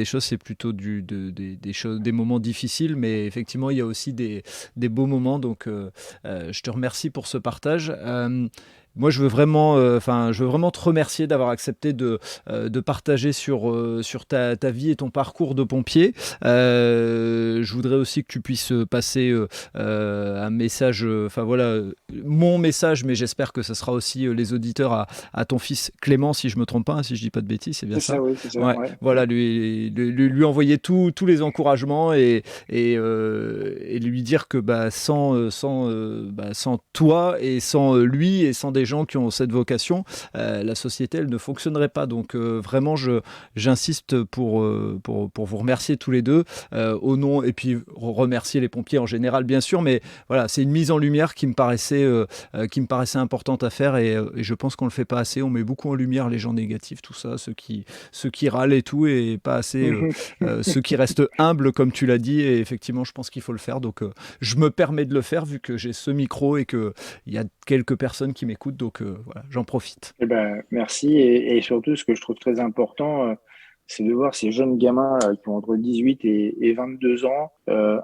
[SPEAKER 1] choses, c'est plutôt des moments difficiles, mais effectivement, il y a aussi des beaux moments. Donc, je te remercie pour ce partage. Moi, je veux vraiment te remercier d'avoir accepté de partager sur ta vie et ton parcours de pompier. Je voudrais aussi que tu puisses passer un message, mon message, mais j'espère que ce sera aussi les auditeurs à ton fils Clément, si je me trompe pas, hein, si je dis pas de bêtises, c'est bien ça.
[SPEAKER 2] Oui, c'est ça.
[SPEAKER 1] Ouais.
[SPEAKER 2] Ouais.
[SPEAKER 1] Voilà, lui envoyer tous les encouragements et lui dire que sans toi et sans lui et sans des gens qui ont cette vocation, la société elle ne fonctionnerait pas. Donc vraiment j'insiste pour vous remercier tous les deux au nom, et puis remercier les pompiers en général bien sûr, mais voilà, c'est une mise en lumière qui me paraissait importante à faire, et je pense qu'on le fait pas assez. On met beaucoup en lumière les gens négatifs, tout ça, ceux qui râlent et tout, et pas assez ceux qui restent humbles comme tu l'as dit, et effectivement je pense qu'il faut le faire. Donc je me permets de le faire vu que j'ai ce micro et qu'il y a quelques personnes qui m'écoutent, donc voilà, j'en profite.
[SPEAKER 2] Merci, et surtout ce que je trouve très important, c'est de voir ces jeunes gamins qui ont entre 18 et 22 ans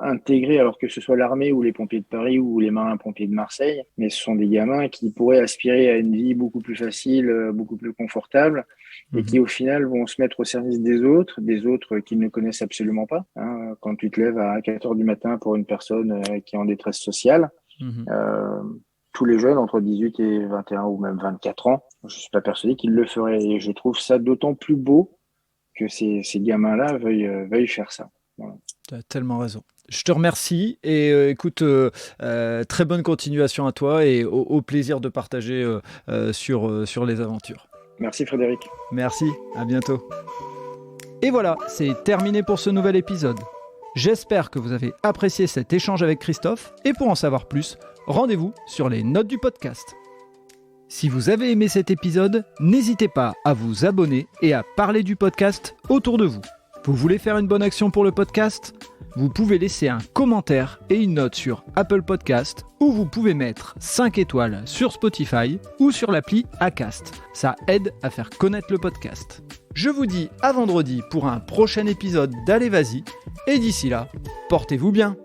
[SPEAKER 2] intégrés, alors que ce soit l'armée ou les pompiers de Paris ou les marins-pompiers de Marseille, mais ce sont des gamins qui pourraient aspirer à une vie beaucoup plus facile, beaucoup plus confortable, et qui au final vont se mettre au service des autres qu'ils ne connaissent absolument pas. Hein. Quand tu te lèves à 4 heures du matin pour une personne qui est en détresse sociale, tous les jeunes entre 18 et 21 ou même 24 ans, je ne suis pas persuadé qu'ils le feraient. Et je trouve ça d'autant plus beau que ces gamins-là veuillent faire ça. Voilà.
[SPEAKER 1] Tu as tellement raison. Je te remercie et écoute, très bonne continuation à toi, et au plaisir de partager sur les aventures.
[SPEAKER 2] Merci Frédéric.
[SPEAKER 1] Merci, à bientôt. Et voilà, c'est terminé pour ce nouvel épisode. J'espère que vous avez apprécié cet échange avec Christophe, et pour en savoir plus, rendez-vous sur les notes du podcast. Si vous avez aimé cet épisode, n'hésitez pas à vous abonner et à parler du podcast autour de vous. Vous voulez faire une bonne action pour le podcast ? Vous pouvez laisser un commentaire et une note sur Apple Podcast, ou vous pouvez mettre 5 étoiles sur Spotify ou sur l'appli Acast. Ça aide à faire connaître le podcast. Je vous dis à vendredi pour un prochain épisode d'Allez Vas-y, et d'ici là, portez-vous bien.